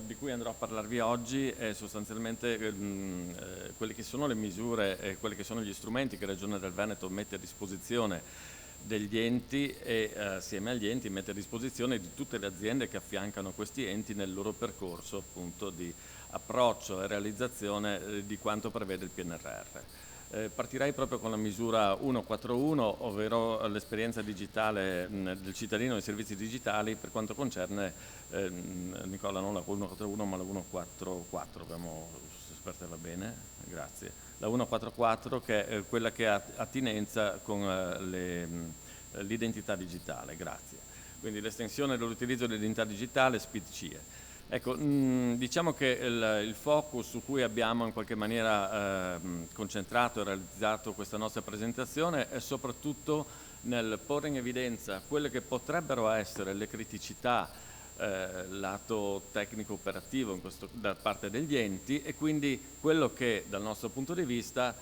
di cui andrò a parlarvi oggi è sostanzialmente quelle che sono le misure e quelli che sono gli strumenti che Regione del Veneto mette a disposizione degli enti e assieme agli enti mette a disposizione di tutte le aziende che affiancano questi enti nel loro percorso appunto di approccio e realizzazione di quanto prevede il PNRR. Partirei proprio con la misura 141, ovvero l'esperienza digitale del cittadino nei servizi digitali per quanto concerne, Nicola, non la 141 ma la 144, abbiamo va bene, grazie. La 144 che è quella che ha attinenza con l'identità digitale, grazie. Quindi l'estensione dell'utilizzo dell'identità digitale, SPID CIE. Ecco, diciamo che il focus su cui abbiamo in qualche maniera concentrato e realizzato questa nostra presentazione è soprattutto nel porre in evidenza quelle che potrebbero essere le criticità lato tecnico operativo da parte degli enti e quindi quello che dal nostro punto di vista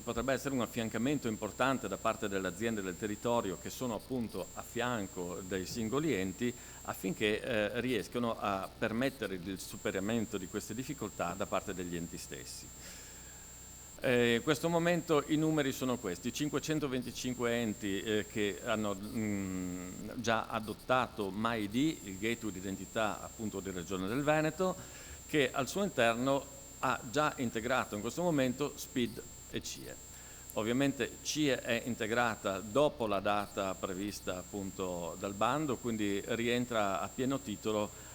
potrebbe essere un affiancamento importante da parte delle aziende del territorio che sono appunto a fianco dei singoli enti affinché riescano a permettere il superamento di queste difficoltà da parte degli enti stessi. In questo momento i numeri sono questi: 525 enti che hanno già adottato MyID, il gateway di identità appunto di Regione del Veneto, che al suo interno ha già integrato in questo momento SPID e CIE. Ovviamente CIE è integrata dopo la data prevista appunto dal bando, quindi rientra a pieno titolo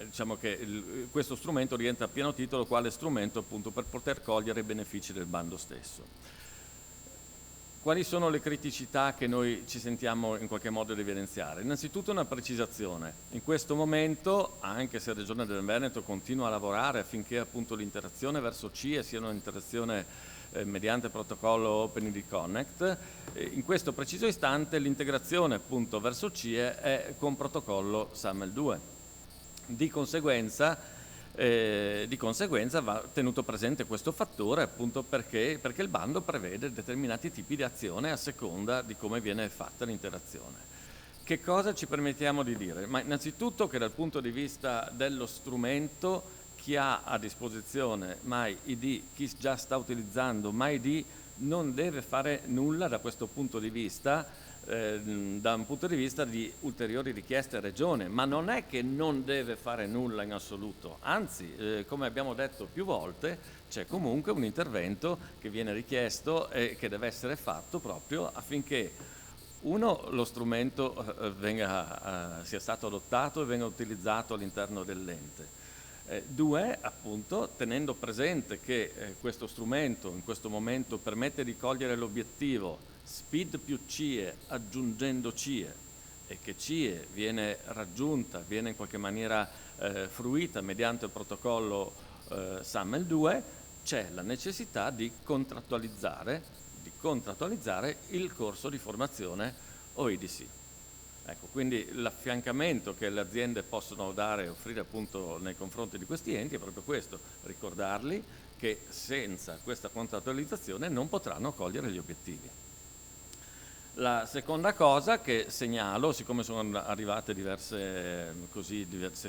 diciamo che questo strumento rientra a pieno titolo quale strumento appunto per poter cogliere i benefici del bando stesso. Quali sono le criticità che noi ci sentiamo in qualche modo di evidenziare? Innanzitutto una precisazione. In questo momento, anche se Regione del Veneto continua a lavorare affinché appunto l'interazione verso CIE sia un'interazione mediante protocollo OpenID Connect, in questo preciso istante l'integrazione appunto verso CIE è con protocollo SAML 2. Di conseguenza va tenuto presente questo fattore appunto perché il bando prevede determinati tipi di azione a seconda di come viene fatta l'interazione. Che cosa ci permettiamo di dire? Ma innanzitutto che dal punto di vista dello strumento chi ha a disposizione MyID, chi già sta utilizzando MyID non deve fare nulla da questo punto di vista, da un punto di vista di ulteriori richieste a Regione, ma non è che non deve fare nulla in assoluto, anzi come abbiamo detto più volte c'è comunque un intervento che viene richiesto e che deve essere fatto proprio affinché lo strumento sia stato adottato e venga utilizzato all'interno dell'ente. Due, appunto, tenendo presente che questo strumento in questo momento permette di cogliere l'obiettivo SPID più CIE aggiungendo CIE e che CIE viene raggiunta, viene in qualche maniera fruita mediante il protocollo SAML 2, c'è la necessità di contrattualizzare il corso di formazione OEDC. Ecco, quindi l'affiancamento che le aziende possono dare e offrire appunto nei confronti di questi enti è proprio questo, ricordarli che senza questa contrattualizzazione non potranno cogliere gli obiettivi. La seconda cosa che segnalo, siccome sono arrivate diverse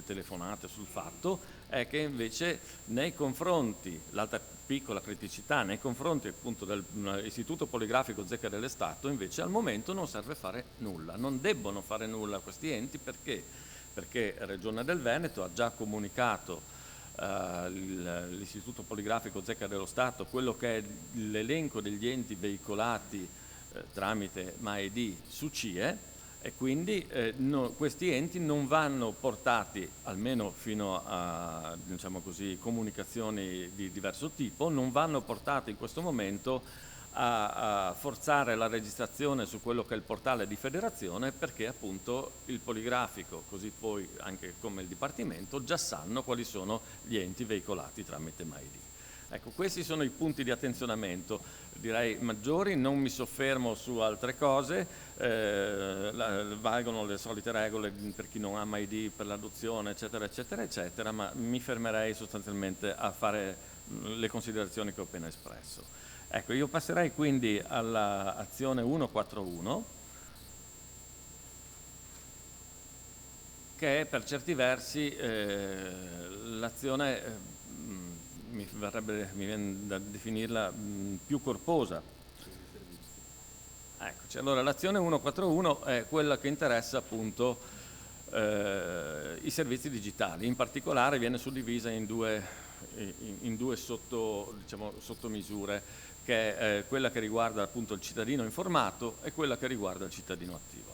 telefonate sul fatto, è che invece nei confronti, l'altra piccola criticità, nei confronti appunto dell'Istituto Poligrafico Zecca dello Stato, invece al momento non serve fare nulla, non debbono fare nulla questi enti perché Regione del Veneto ha già comunicato l'Istituto Poligrafico Zecca dello Stato, quello che è l'elenco degli enti veicolati tramite MAED su CIE, e quindi questi enti non vanno portati, almeno fino a, diciamo così, comunicazioni di diverso tipo, non vanno portati in questo momento a forzare la registrazione su quello che è il portale di federazione, perché appunto il Poligrafico, così poi anche come il Dipartimento, già sanno quali sono gli enti veicolati tramite MAED. Ecco, questi sono i punti di attenzionamento, direi maggiori, non mi soffermo su altre cose, valgono le solite regole per chi non ha MAED, per l'adozione, eccetera, eccetera, eccetera, ma mi fermerei sostanzialmente a fare le considerazioni che ho appena espresso. Ecco, io passerei quindi all'azione 141, che è per certi versi l'azione... mi viene da definirla più corposa. Eccoci, allora l'azione 141 è quella che interessa appunto i servizi digitali, in particolare viene suddivisa in due sottomisure, che è quella che riguarda appunto il cittadino informato e quella che riguarda il cittadino attivo.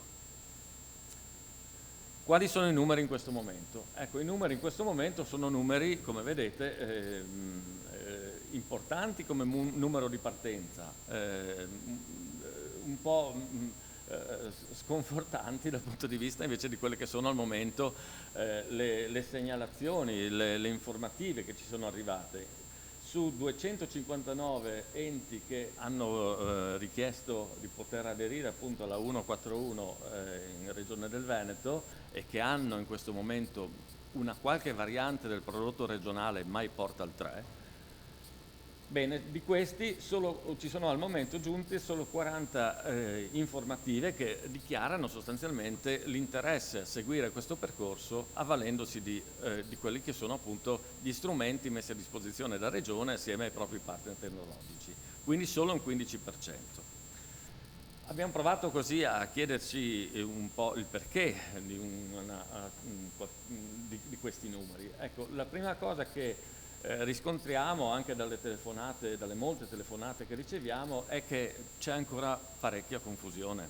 Quali sono i numeri in questo momento? Ecco, i numeri in questo momento sono numeri, come vedete, importanti come numero di partenza, un po' sconfortanti dal punto di vista invece di quelle che sono al momento le segnalazioni, le informative che ci sono arrivate. Su 259 enti che hanno richiesto di poter aderire appunto alla 141 in Regione del Veneto e che hanno in questo momento una qualche variante del prodotto regionale MyPortal 3, bene, di questi ci sono al momento giunte solo 40 informative che dichiarano sostanzialmente l'interesse a seguire questo percorso avvalendosi di quelli che sono appunto gli strumenti messi a disposizione da Regione assieme ai propri partner tecnologici, quindi solo un 15%. Abbiamo provato così a chiederci un po' il perché di questi numeri. Ecco, la prima cosa che riscontriamo anche dalle telefonate, dalle molte telefonate che riceviamo, è che c'è ancora parecchia confusione.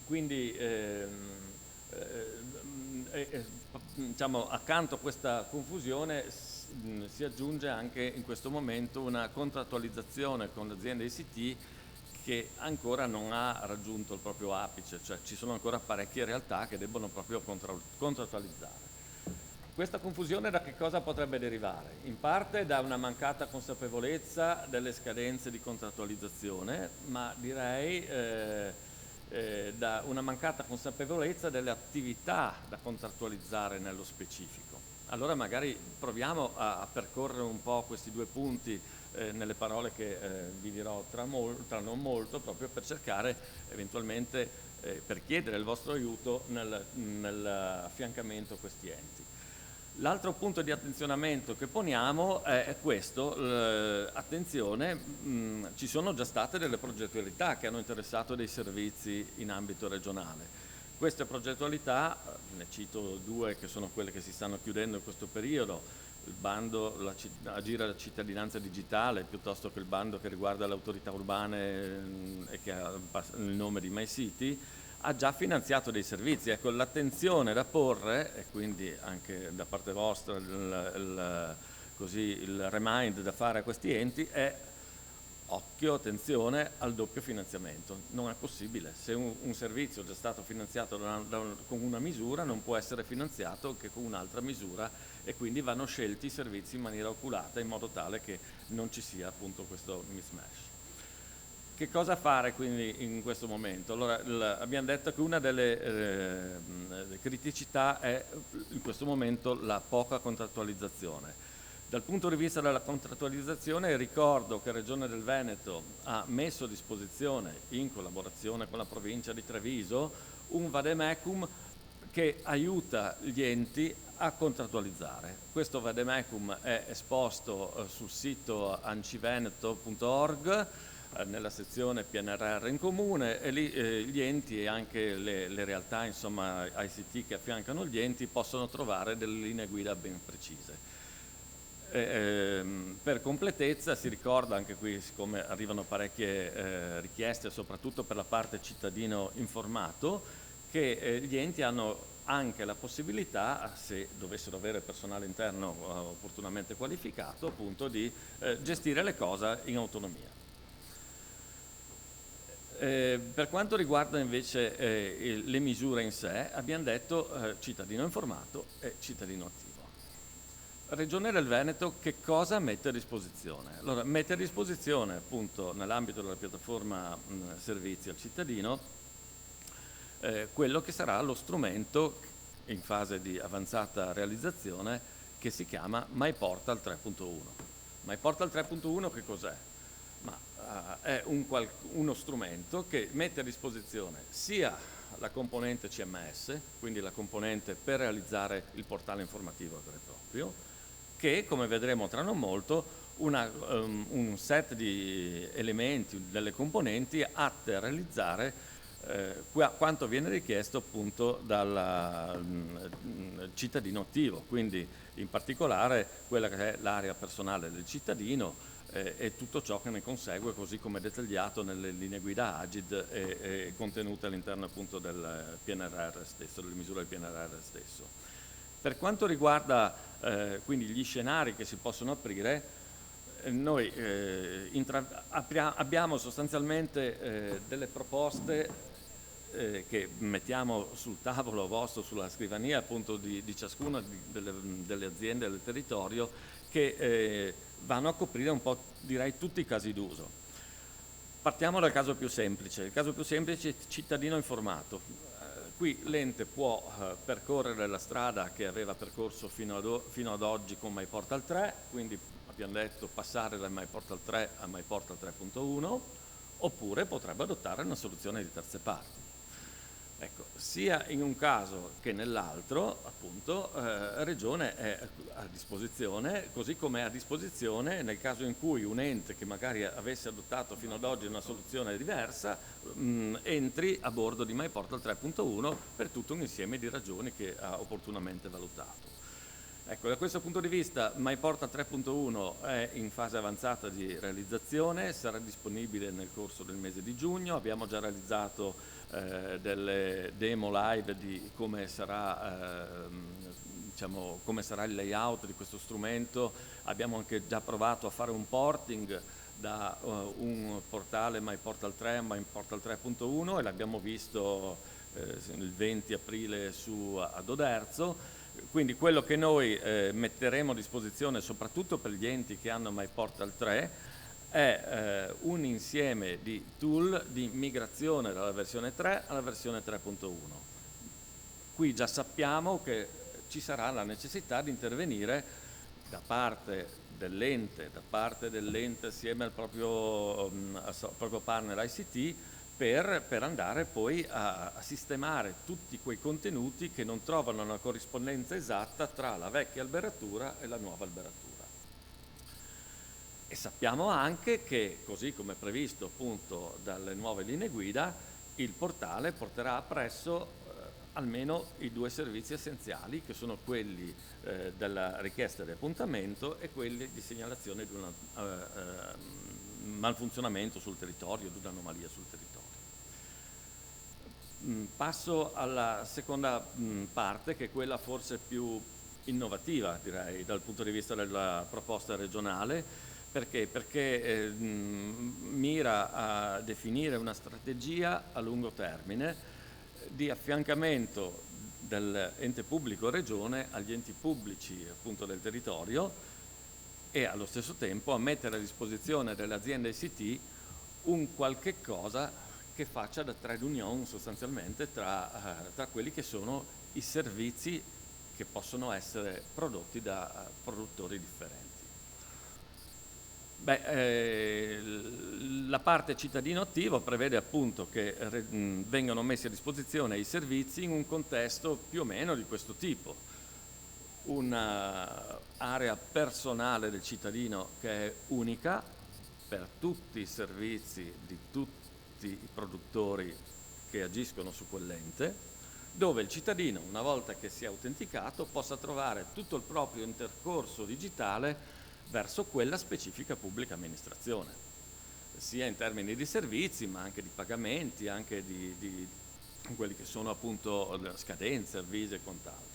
Quindi diciamo, accanto a questa confusione si aggiunge anche in questo momento una contrattualizzazione con l'azienda ICT che ancora non ha raggiunto il proprio apice, cioè ci sono ancora parecchie realtà che debbono proprio contrattualizzare. Questa confusione da che cosa potrebbe derivare? In parte da una mancata consapevolezza delle scadenze di contrattualizzazione, ma direi da una mancata consapevolezza delle attività da contrattualizzare nello specifico. Allora magari proviamo a percorrere un po' questi due punti nelle parole che vi dirò tra non molto, proprio per cercare eventualmente, per chiedere il vostro aiuto nell'affiancamento a questi enti. L'altro punto di attenzionamento che poniamo è questo, attenzione, ci sono già state delle progettualità che hanno interessato dei servizi in ambito regionale. Queste progettualità, ne cito due che sono quelle che si stanno chiudendo in questo periodo, il bando Agire la cittadinanza digitale, piuttosto che il bando che riguarda le autorità urbane e che ha il nome di MyCity, ha già finanziato dei servizi. Ecco, l'attenzione da porre, e quindi anche da parte vostra il remind da fare a questi enti, è occhio, attenzione al doppio finanziamento. Non è possibile, se un servizio è già stato finanziato con una misura non può essere finanziato anche con un'altra misura, e quindi vanno scelti i servizi in maniera oculata in modo tale che non ci sia appunto questo mismatch. Che cosa fare quindi in questo momento? Allora, abbiamo detto che una delle criticità è in questo momento la poca contrattualizzazione. Dal punto di vista della contrattualizzazione ricordo che Regione del Veneto ha messo a disposizione, in collaborazione con la provincia di Treviso, un vademecum che aiuta gli enti a contrattualizzare. Questo vademecum è esposto sul sito anciveneto.org. nella sezione PNRR in comune, e lì gli enti e anche le realtà, insomma, ICT che affiancano gli enti possono trovare delle linee guida ben precise. Per completezza si ricorda anche qui, siccome arrivano parecchie richieste soprattutto per la parte cittadino informato, che gli enti hanno anche la possibilità, se dovessero avere personale interno opportunamente qualificato, appunto di gestire le cose in autonomia. Per quanto riguarda invece le misure in sé, abbiamo detto cittadino informato e cittadino attivo. Regione del Veneto che cosa mette a disposizione? Allora, mette a disposizione appunto nell'ambito della piattaforma servizi al cittadino quello che sarà lo strumento in fase di avanzata realizzazione che si chiama MyPortal 3.1. MyPortal 3.1 che cos'è? È uno strumento che mette a disposizione sia la componente CMS, quindi la componente per realizzare il portale informativo vero e proprio, che, come vedremo tra non molto, un set di elementi, delle componenti atte a realizzare quanto viene richiesto appunto dal cittadino attivo, quindi in particolare quella che è l'area personale del cittadino e tutto ciò che ne consegue, così come dettagliato nelle linee guida Agid e contenute all'interno appunto del PNRR stesso, delle misure del PNRR stesso. Per quanto riguarda quindi gli scenari che si possono aprire, noi abbiamo sostanzialmente delle proposte che mettiamo sul tavolo vostro, sulla scrivania appunto di ciascuna delle aziende del territorio, che vanno a coprire un po', direi, tutti i casi d'uso. Partiamo dal caso più semplice. Il caso più semplice è cittadino informato. Qui l'ente può percorrere la strada che aveva percorso fino ad oggi con MyPortal 3, quindi abbiamo detto passare da MyPortal 3 a MyPortal 3.1, oppure potrebbe adottare una soluzione di terze parti. Ecco, sia in un caso che nell'altro, appunto, Regione è a disposizione, così come è a disposizione nel caso in cui un ente che magari avesse adottato fino ad oggi una soluzione diversa entri a bordo di MyPortal 3.1 per tutto un insieme di ragioni che ha opportunamente valutato. Ecco, da questo punto di vista MyPortal 3.1 è in fase avanzata di realizzazione, sarà disponibile nel corso del mese di giugno, abbiamo già realizzato delle demo live di come sarà, come sarà il layout di questo strumento. Abbiamo anche già provato a fare un porting da un portale MyPortal 3 a MyPortal 3.1 e l'abbiamo visto il 20 aprile ad Oderzo. Quindi quello che noi metteremo a disposizione soprattutto per gli enti che hanno MyPortal 3 è un insieme di tool di migrazione dalla versione 3 alla versione 3.1. Qui già sappiamo che ci sarà la necessità di intervenire da parte dell'ente assieme al proprio partner ICT per andare poi a sistemare tutti quei contenuti che non trovano una corrispondenza esatta tra la vecchia alberatura e la nuova alberatura. E sappiamo anche che, così come previsto appunto dalle nuove linee guida, il portale porterà appresso almeno i due servizi essenziali, che sono quelli della richiesta di appuntamento e quelli di segnalazione di un malfunzionamento sul territorio, di un'anomalia sul territorio. Passo alla seconda parte, che è quella forse più innovativa, direi, dal punto di vista della proposta regionale. Perché? Perché mira a definire una strategia a lungo termine di affiancamento dell'ente pubblico regione agli enti pubblici appunto del territorio e allo stesso tempo a mettere a disposizione delle aziende ICT un qualche cosa che faccia da trade union sostanzialmente tra quelli che sono i servizi che possono essere prodotti da produttori differenti. La parte cittadino attivo prevede appunto che vengano messi a disposizione i servizi in un contesto più o meno di questo tipo. Un'area personale del cittadino che è unica, per tutti i servizi di tutti i produttori che agiscono su quell'ente, dove il cittadino, una volta che si è autenticato, possa trovare tutto il proprio intercorso digitale verso quella specifica pubblica amministrazione, sia in termini di servizi, ma anche di pagamenti, anche di quelli che sono appunto scadenze, avvisi e quant'altro.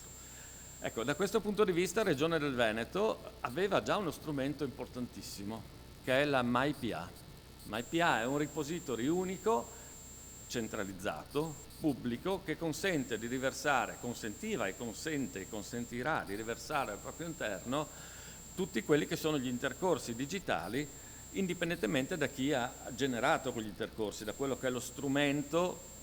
Ecco, da questo punto di vista Regione del Veneto aveva già uno strumento importantissimo, che è la MyPA. MyPA è un repository unico, centralizzato, pubblico, che consente di riversare, consentiva e consente e consentirà di riversare al proprio interno tutti quelli che sono gli intercorsi digitali, indipendentemente da chi ha generato quegli intercorsi, da quello che è lo strumento,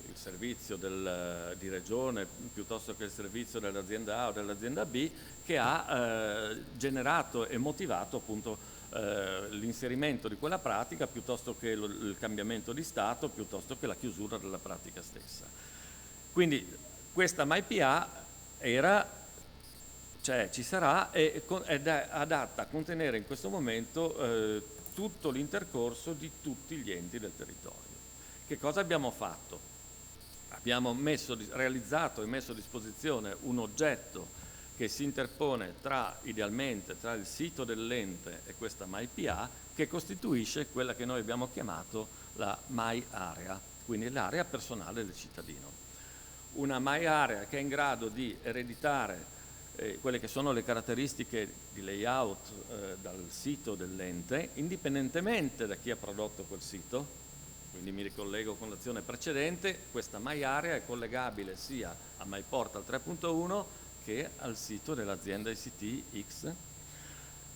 il servizio di regione piuttosto che il servizio dell'azienda A o dell'azienda B, che ha generato e motivato appunto l'inserimento di quella pratica, piuttosto che il cambiamento di stato, piuttosto che la chiusura della pratica stessa. Quindi questa MyPA ci sarà ed è adatta a contenere in questo momento tutto l'intercorso di tutti gli enti del territorio. Che cosa abbiamo fatto? Abbiamo realizzato e messo a disposizione un oggetto che si interpone idealmente tra il sito dell'ente e questa MyPA, che costituisce quella che noi abbiamo chiamato la MyArea, quindi l'area personale del cittadino. Una MyArea che è in grado di ereditare quelle che sono le caratteristiche di layout dal sito dell'ente, indipendentemente da chi ha prodotto quel sito. Quindi mi ricollego con l'azione precedente, questa MyArea è collegabile sia a MyPortal 3.1 che al sito dell'azienda ICT X,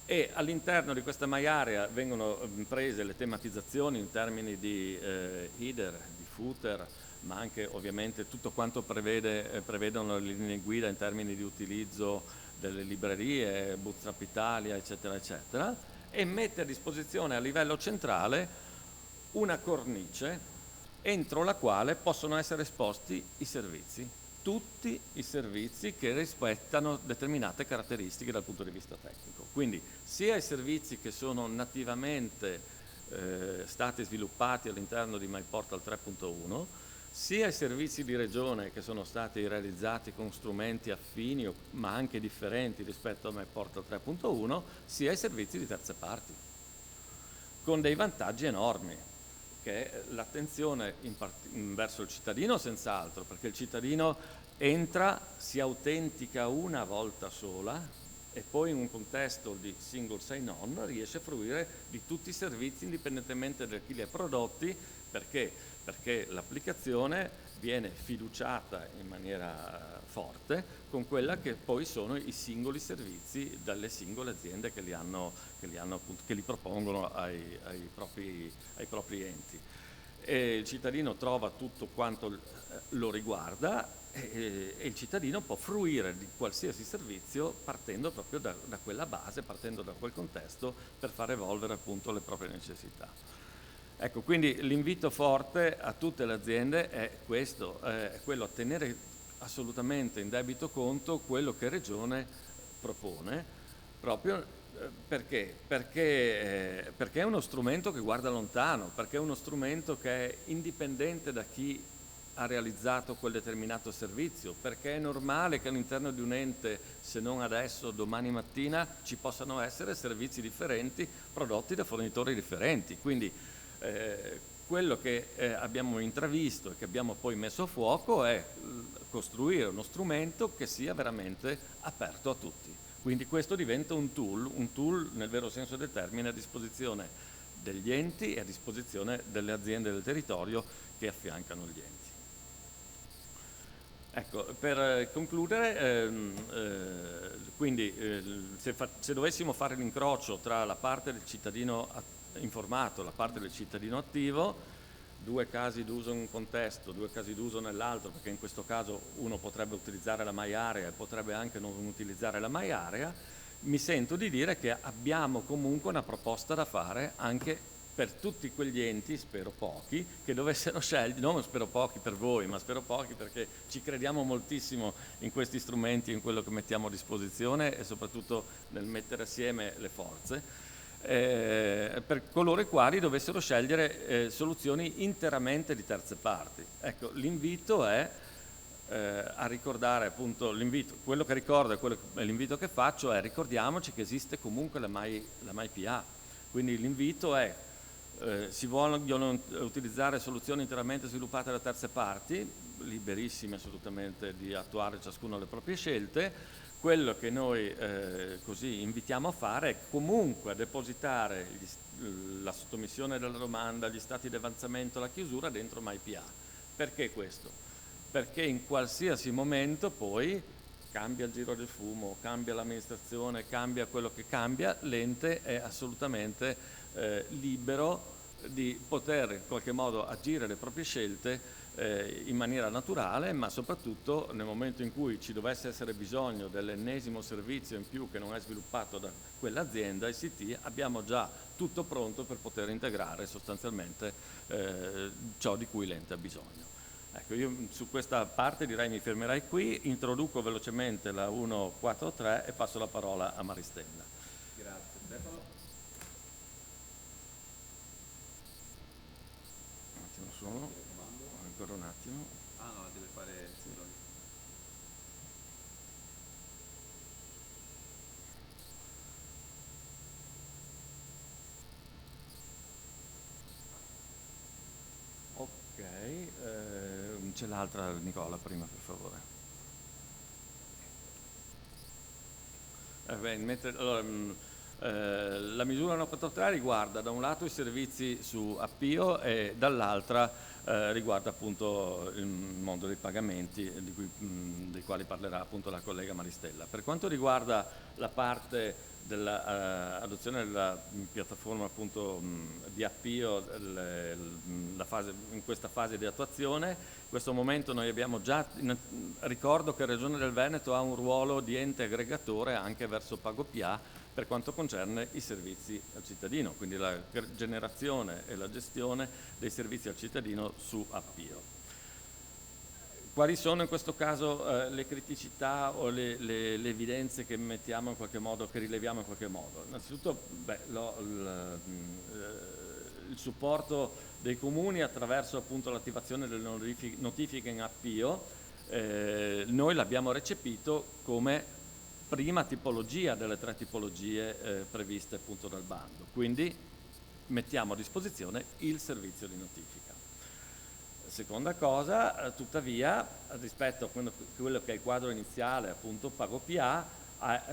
e all'interno di questa MyArea vengono prese le tematizzazioni in termini di header, di footer, ma anche ovviamente tutto quanto prevedono le linee guida in termini di utilizzo delle librerie, Bootstrap Italia, eccetera, eccetera, e mette a disposizione a livello centrale una cornice entro la quale possono essere esposti i servizi, tutti i servizi che rispettano determinate caratteristiche dal punto di vista tecnico. Quindi sia i servizi che sono nativamente stati sviluppati all'interno di MyPortal 3.1, sia i servizi di regione che sono stati realizzati con strumenti affini ma anche differenti rispetto a MyPortal 3.1, sia i servizi di terze parti, con dei vantaggi enormi, che è l'attenzione verso il cittadino senz'altro, perché il cittadino entra, si autentica una volta sola e poi in un contesto di single sign-on riesce a fruire di tutti i servizi indipendentemente da chi li ha prodotti, perché l'applicazione viene fiduciata in maniera forte con quella che poi sono i singoli servizi dalle singole aziende che li propongono ai propri enti. E il cittadino trova tutto quanto lo riguarda e il cittadino può fruire di qualsiasi servizio partendo proprio da quella base, partendo da quel contesto, per far evolvere appunto le proprie necessità. Ecco, quindi l'invito forte a tutte le aziende è questo, è quello a tenere assolutamente in debito conto quello che Regione propone, proprio perché è uno strumento che guarda lontano, perché è uno strumento che è indipendente da chi ha realizzato quel determinato servizio, perché è normale che all'interno di un ente, se non adesso, domani mattina, ci possano essere servizi differenti prodotti da fornitori differenti. Quindi quello che abbiamo intravisto e che abbiamo poi messo a fuoco è costruire uno strumento che sia veramente aperto a tutti. Quindi questo diventa un tool nel vero senso del termine, a disposizione degli enti e a disposizione delle aziende del territorio che affiancano gli enti. Ecco, per concludere, quindi se dovessimo fare l'incrocio tra la parte del cittadino informato e la parte del cittadino attivo, due casi d'uso in un contesto, due casi d'uso nell'altro, perché in questo caso uno potrebbe utilizzare la MyArea e potrebbe anche non utilizzare la MyArea, mi sento di dire che abbiamo comunque una proposta da fare anche per tutti quegli enti, spero pochi, che dovessero scegliere, non spero pochi per voi, ma spero pochi perché ci crediamo moltissimo in questi strumenti, in quello che mettiamo a disposizione e soprattutto nel mettere assieme le forze. per coloro i quali dovessero scegliere soluzioni interamente di terze parti. Ecco, l'invito è a ricordare appunto quello che ricordo e l'invito che faccio è: ricordiamoci che esiste comunque la MyPA, quindi l'invito è si vogliono utilizzare soluzioni interamente sviluppate da terze parti, liberissime assolutamente di attuare ciascuno le proprie scelte. Quello che noi così invitiamo a fare è comunque a depositare la sottomissione della domanda, gli stati di avanzamento, la chiusura dentro MyPA. Perché questo? Perché in qualsiasi momento poi cambia il giro del fumo, cambia l'amministrazione, cambia quello che cambia, l'ente è assolutamente libero di poter in qualche modo agire le proprie scelte in maniera naturale, ma soprattutto nel momento in cui ci dovesse essere bisogno dell'ennesimo servizio in più che non è sviluppato da quell'azienda ICT, abbiamo già tutto pronto per poter integrare sostanzialmente ciò di cui l'ente ha bisogno. Ecco, io su questa parte direi mi fermerei qui, introduco velocemente la 143 e passo la parola a Maristella. Grazie Stefano. Un attimo solo, ancora un attimo. Ah no, deve fare... Ok, c'è l'altra Nicola prima per favore. La misura 143 riguarda da un lato i servizi su Appio e dall'altra riguarda appunto il mondo dei pagamenti dei quali parlerà appunto la collega Maristella. Per quanto riguarda la parte dell'adozione della piattaforma appunto di Appio in questa fase di attuazione, in questo momento noi abbiamo già, ricordo che Regione del Veneto ha un ruolo di ente aggregatore anche verso PagoPA per quanto concerne i servizi al cittadino, quindi la generazione e la gestione dei servizi al cittadino su Appio. Quali sono in questo caso le criticità o le evidenze che mettiamo in qualche modo, che rileviamo in qualche modo? Innanzitutto il supporto dei comuni attraverso appunto l'attivazione delle notifiche in Appio, noi l'abbiamo recepito come prima tipologia delle 3 tipologie previste appunto dal bando, quindi mettiamo a disposizione il servizio di notifica. Seconda cosa, tuttavia, rispetto a quello che è il quadro iniziale, appunto PagoPA,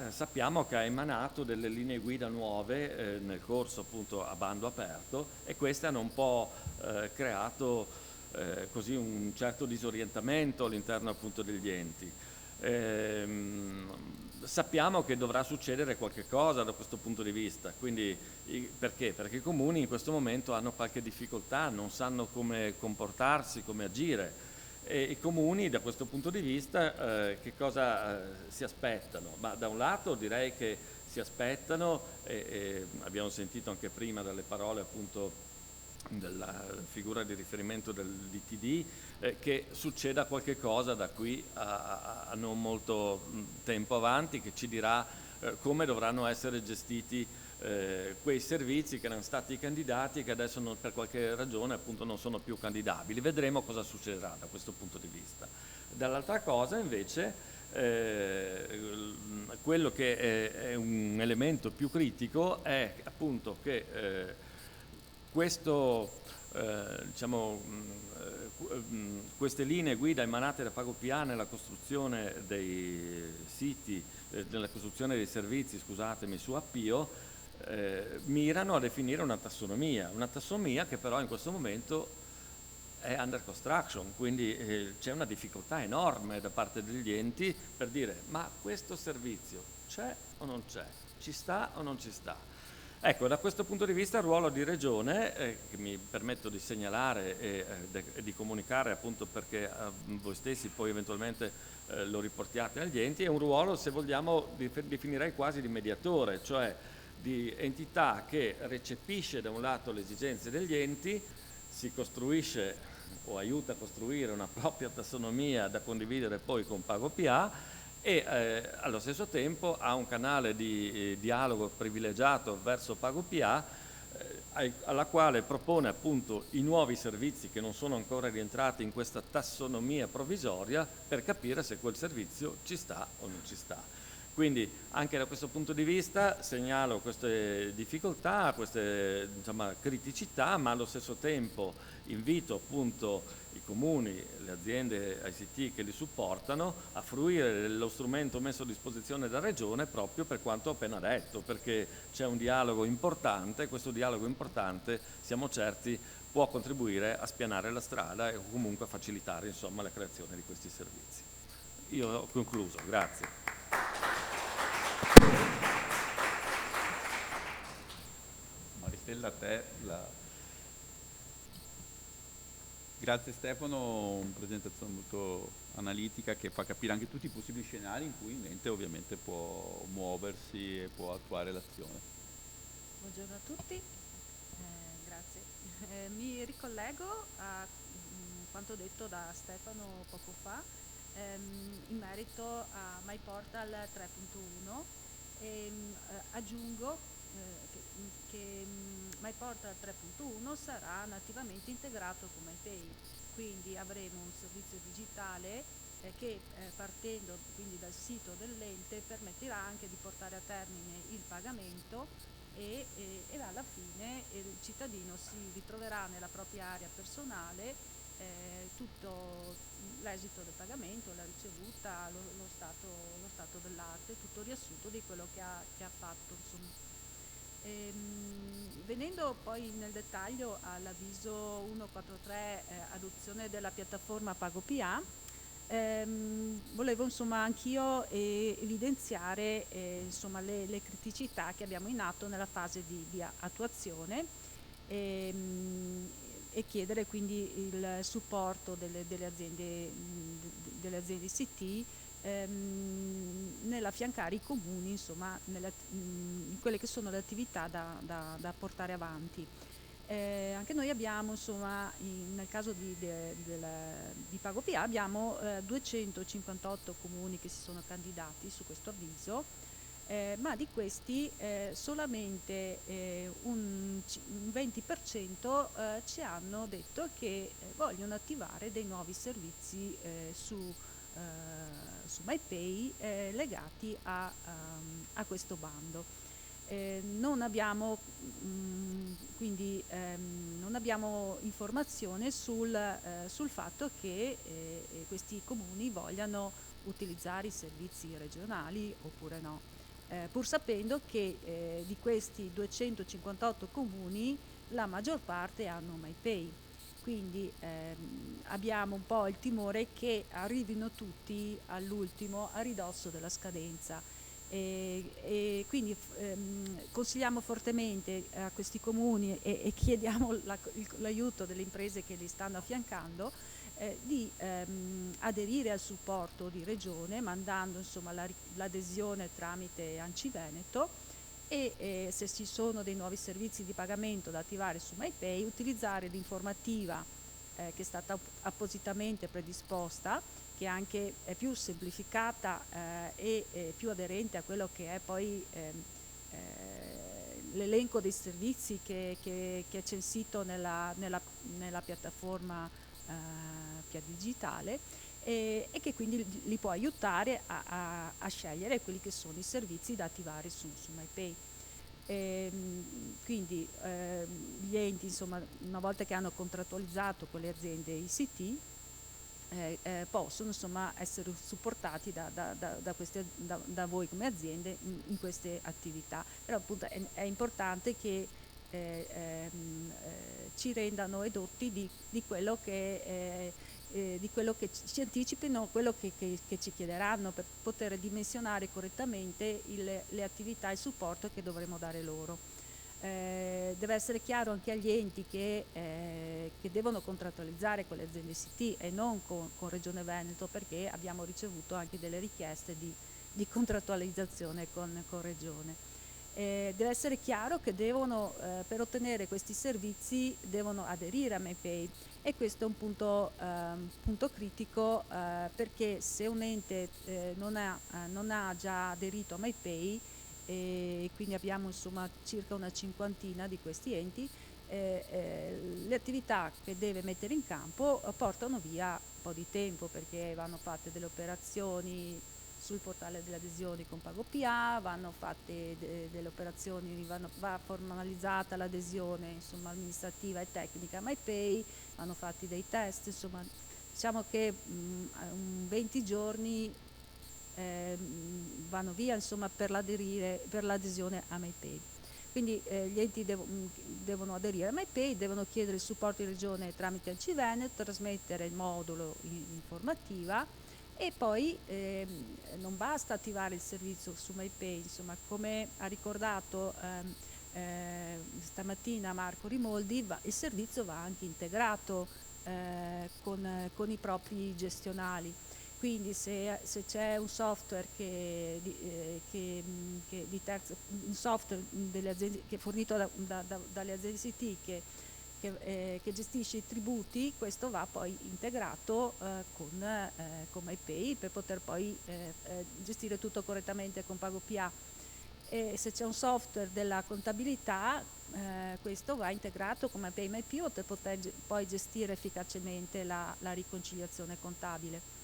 sappiamo che ha emanato delle linee guida nuove nel corso appunto a bando aperto, e queste hanno un po' creato così un certo disorientamento all'interno appunto degli enti. Sappiamo che dovrà succedere qualche cosa da questo punto di vista, quindi perché? Perché i comuni in questo momento hanno qualche difficoltà, non sanno come comportarsi, come agire, e i comuni da questo punto di vista che cosa si aspettano? Ma da un lato direi che si aspettano, e abbiamo sentito anche prima dalle parole appunto della figura di riferimento del DTD, che succeda qualche cosa da qui a non molto tempo avanti, che ci dirà come dovranno essere gestiti quei servizi che erano stati candidati e che adesso per qualche ragione appunto non sono più candidabili. Vedremo cosa succederà da questo punto di vista. Dall'altra cosa invece quello che è un elemento più critico è appunto che queste linee guida emanate da PagoPA nella costruzione dei siti, nella costruzione dei servizi, scusatemi, su Appio, mirano a definire una tassonomia che però in questo momento è under construction, quindi c'è una difficoltà enorme da parte degli enti per dire: ma questo servizio c'è o non c'è? Ci sta o non ci sta? Ecco, da questo punto di vista il ruolo di Regione, che mi permetto di segnalare e di comunicare appunto perché a voi stessi poi eventualmente lo riportiate agli enti, è un ruolo, se vogliamo, definirei quasi di mediatore, cioè di entità che recepisce da un lato le esigenze degli enti, si costruisce o aiuta a costruire una propria tassonomia da condividere poi con PagoPA, e allo stesso tempo ha un canale di dialogo privilegiato verso PagoPA, alla quale propone appunto i nuovi servizi che non sono ancora rientrati in questa tassonomia provvisoria, per capire se quel servizio ci sta o non ci sta. Quindi anche da questo punto di vista segnalo queste difficoltà, queste criticità, ma allo stesso tempo invito appunto i comuni, le aziende ICT che li supportano a fruire dello strumento messo a disposizione dalla Regione proprio per quanto ho appena detto, perché c'è un dialogo importante, questo dialogo importante siamo certi può contribuire a spianare la strada e comunque a facilitare insomma la creazione di questi servizi. Io ho concluso, grazie. Maristella, a te Grazie Stefano, una presentazione molto analitica che fa capire anche tutti i possibili scenari in cui l'ente ovviamente può muoversi e può attuare l'azione. Buongiorno a tutti, grazie. Mi ricollego a quanto detto da Stefano poco fa in merito a MyPortal 3.1 e aggiungo che MyPortal 3.1 sarà nativamente integrato con MyPay, quindi avremo un servizio digitale che partendo quindi dal sito dell'ente permetterà anche di portare a termine il pagamento e alla fine il cittadino si ritroverà nella propria area personale tutto l'esito del pagamento, la ricevuta, lo stato dell'arte, tutto riassunto di quello che ha fatto. Insomma. Venendo poi nel dettaglio all'avviso 143 adozione della piattaforma PagoPA, volevo insomma anch'io evidenziare insomma le criticità che abbiamo in atto nella fase di attuazione e chiedere quindi il supporto delle aziende ICT nell'affiancare i comuni insomma in quelle che sono le attività da portare avanti. Anche noi abbiamo insomma nel caso di PagoPA abbiamo 258 comuni che si sono candidati su questo avviso, ma di questi solamente un 20% ci hanno detto che vogliono attivare dei nuovi servizi su MyPay legati a questo bando. Non abbiamo quindi non abbiamo informazione sul fatto che questi comuni vogliano utilizzare i servizi regionali oppure no, pur sapendo che di questi 258 comuni la maggior parte hanno MyPay. Quindi abbiamo un po' il timore che arrivino tutti all'ultimo a ridosso della scadenza e quindi consigliamo fortemente a questi comuni e chiediamo l'aiuto delle imprese che li stanno affiancando di aderire al supporto di Regione mandando insomma l'adesione tramite ANCI Veneto e se ci sono dei nuovi servizi di pagamento da attivare su MyPay, utilizzare l'informativa che è stata appositamente predisposta, che anche è più semplificata e più aderente a quello che è poi l'elenco dei servizi che è censito nella piattaforma Pia Digitale e che quindi li può aiutare a scegliere quelli che sono i servizi da attivare su MyPay. Quindi gli enti insomma una volta che hanno contrattualizzato con le aziende ICT possono insomma essere supportati da voi come aziende in queste attività, però appunto è importante che ci rendano edotti di quello che ci anticipino quello che ci chiederanno per poter dimensionare correttamente le attività e il supporto che dovremo dare loro. Deve essere chiaro anche agli enti che devono contrattualizzare con le aziende ICT e non con Regione Veneto, perché abbiamo ricevuto anche delle richieste di contrattualizzazione con Regione. Deve essere chiaro che devono, per ottenere questi servizi devono aderire a MyPay, e questo è un punto critico, perché se un ente non ha già aderito a MyPay, e quindi abbiamo insomma circa una cinquantina di questi enti, le attività che deve mettere in campo portano via un po' di tempo, perché vanno fatte delle operazioni sul portale delle adesioni con PagoPA, vanno fatte delle operazioni, va formalizzata l'adesione insomma amministrativa e tecnica MyPay, vanno fatti dei test, insomma diciamo che 20 giorni vanno via insomma per l'adesione a MyPay. Quindi gli enti devono aderire a MyPay, devono chiedere il supporto in regione tramite ANCI Veneto, trasmettere il modulo informativa, e poi non basta attivare il servizio su MyPay, insomma come ha ricordato stamattina Marco Rimoldi, il servizio va anche integrato con i propri gestionali. Quindi se c'è un software un software delle aziende, che è fornito dalle aziende ICT che gestisce i tributi, questo va poi integrato con MyPay per poter poi gestire tutto correttamente con PagoPA. E se c'è un software della contabilità, questo va integrato con MyPay MyPivot per poter poi gestire efficacemente la riconciliazione contabile.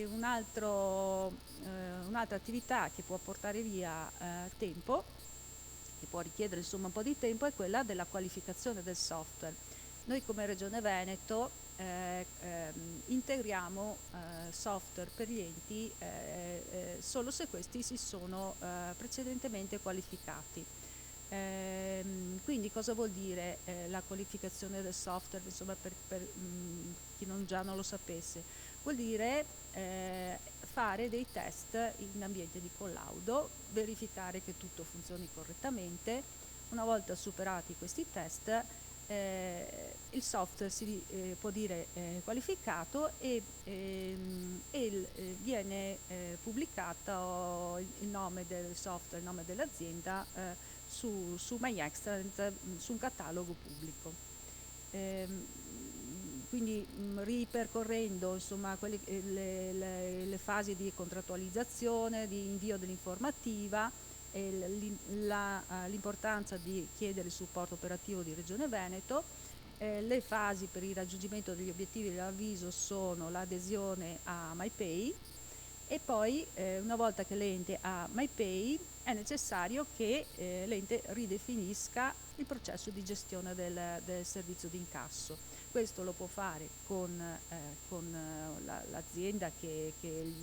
Un'altra attività che può portare via tempo, che può richiedere insomma un po' di tempo, è quella della qualificazione del software. Noi come Regione Veneto integriamo software per gli enti solo se questi si sono precedentemente qualificati. Quindi cosa vuol dire la qualificazione del software, insomma per chi già non lo sapesse? Vuol dire fare dei test in ambiente di collaudo, verificare che tutto funzioni correttamente. Una volta superati questi test il software si può dire qualificato, e viene pubblicato il nome del software, il nome dell'azienda su MyExtranet, su un catalogo pubblico. Quindi ripercorrendo insomma le fasi di contrattualizzazione, di invio dell'informativa, l'importanza di chiedere il supporto operativo di Regione Veneto, le fasi per il raggiungimento degli obiettivi dell'avviso sono l'adesione a MyPay, e poi una volta che l'ente ha MyPay è necessario che l'ente ridefinisca il processo di gestione del servizio di incasso. Questo lo può fare con l'azienda che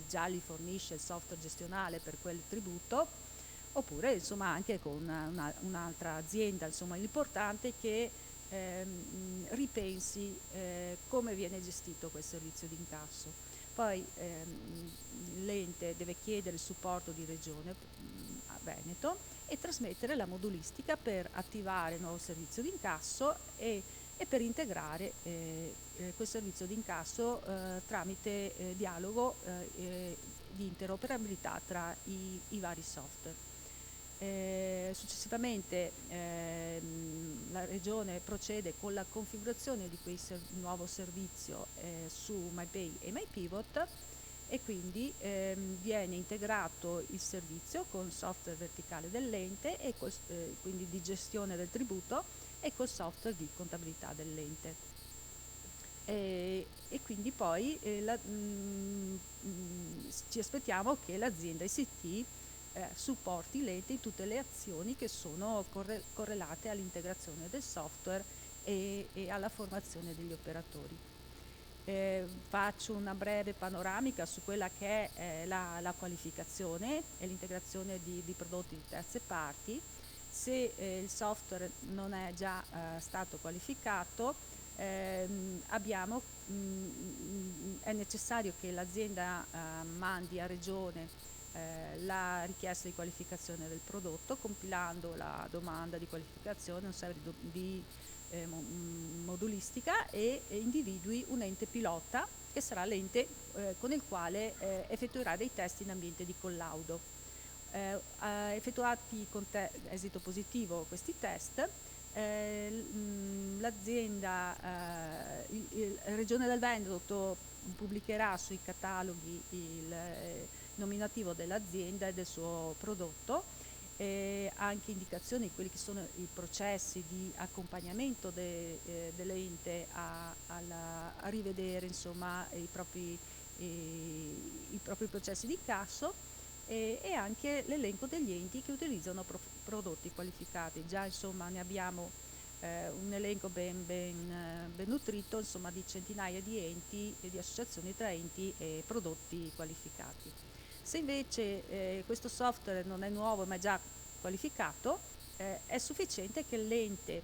già gli fornisce il software gestionale per quel tributo, oppure insomma anche con un'altra azienda. Insomma, l'importante è che ripensi come viene gestito quel servizio di incasso. Poi l'ente deve chiedere il supporto di Regione a Veneto e trasmettere la modulistica per attivare il nuovo servizio di incasso e per integrare quel servizio di incasso tramite dialogo di interoperabilità tra i vari software. Successivamente la Regione procede con la configurazione di questo nuovo servizio su MyPay e MyPivot, e quindi viene integrato il servizio con software verticale dell'ente e quindi di gestione del tributo, e col software di contabilità dell'ente. E quindi poi ci aspettiamo che l'azienda ICT supporti l'ente in tutte le azioni che sono correlate all'integrazione del software e alla formazione degli operatori. Faccio una breve panoramica su quella che è la qualificazione e l'integrazione di prodotti di terze parti. Se il software non è già stato qualificato, è necessario che l'azienda mandi a Regione la richiesta di qualificazione del prodotto, compilando la domanda di qualificazione, una serie di modulistica, e individui un ente pilota che sarà l'ente con il quale effettuerà dei test in ambiente di collaudo. Effettuati con esito positivo questi test, l'azienda, la Regione del Veneto pubblicherà sui cataloghi il nominativo dell'azienda e del suo prodotto, anche indicazioni di quelli che sono i processi di accompagnamento dell'ente a rivedere insomma i propri processi di incasso, e anche l'elenco degli enti che utilizzano prodotti qualificati. Già insomma ne abbiamo un elenco ben nutrito, insomma, di centinaia di enti e di associazioni tra enti e prodotti qualificati. Se invece questo software non è nuovo ma è già qualificato, è sufficiente che l'ente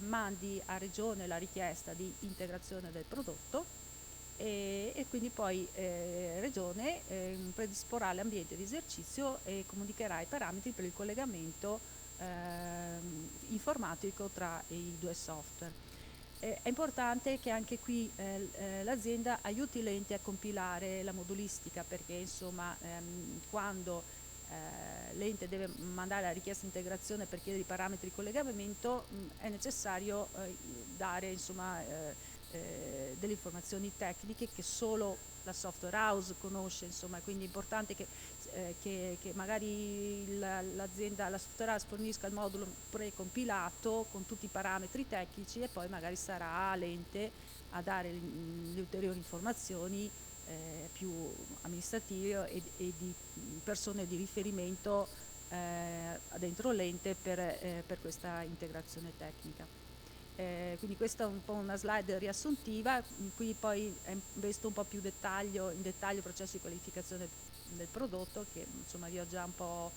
mandi a Regione la richiesta di integrazione del prodotto, e quindi poi Regione predisporrà l'ambiente di esercizio e comunicherà i parametri per il collegamento informatico tra i due software. È importante che anche qui l'azienda aiuti l'ente a compilare la modulistica, perché insomma quando l'ente deve mandare la richiesta di integrazione per chiedere i parametri di collegamento, è necessario dare insomma delle informazioni tecniche che solo la software house conosce, insomma, quindi è importante che magari l'azienda, la software house fornisca il modulo precompilato con tutti i parametri tecnici, e poi magari sarà l'ente a dare le ulteriori informazioni più amministrative e di persone di riferimento dentro l'ente per questa integrazione tecnica. Quindi questa è un po' una slide riassuntiva, in cui poi investo un po' più in dettaglio il processo di qualificazione del prodotto, che insomma vi ho già un po'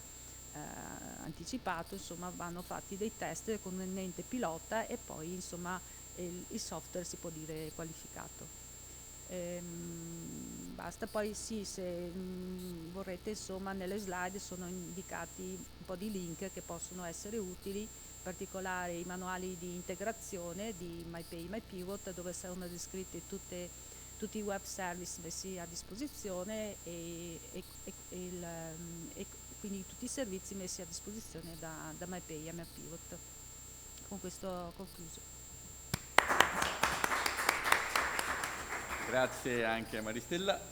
anticipato. Insomma, vanno fatti dei test con un ente pilota e poi insomma il software si può dire qualificato. Basta. Poi sì, se vorrete, insomma, nelle slide sono indicati un po' di link che possono essere utili, in particolare i manuali di integrazione di MyPay e MyPivot, dove sono descritti tutti i web service messi a disposizione e quindi tutti i servizi messi a disposizione da MyPay e MyPivot. Con questo ho concluso. Grazie anche a Maristella.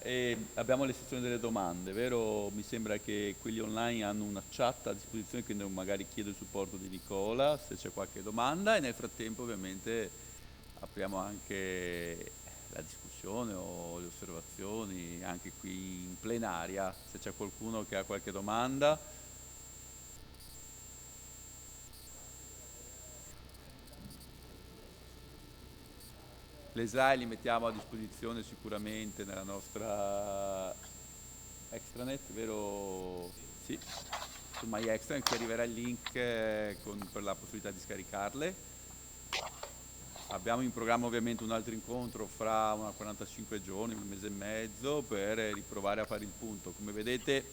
Abbiamo le sezioni delle domande, vero? Mi sembra che quelli online hanno una chat a disposizione, quindi magari chiedo il supporto di Nicola se c'è qualche domanda, e nel frattempo ovviamente apriamo anche la discussione o le osservazioni anche qui in plenaria, se c'è qualcuno che ha qualche domanda. Le slide li mettiamo a disposizione sicuramente nella nostra extranet, vero? Sì, su My Extranet, che arriverà il link per la possibilità di scaricarle. Abbiamo in programma ovviamente un altro incontro fra una 45 giorni, un mese e mezzo, per riprovare a fare il punto. Come vedete,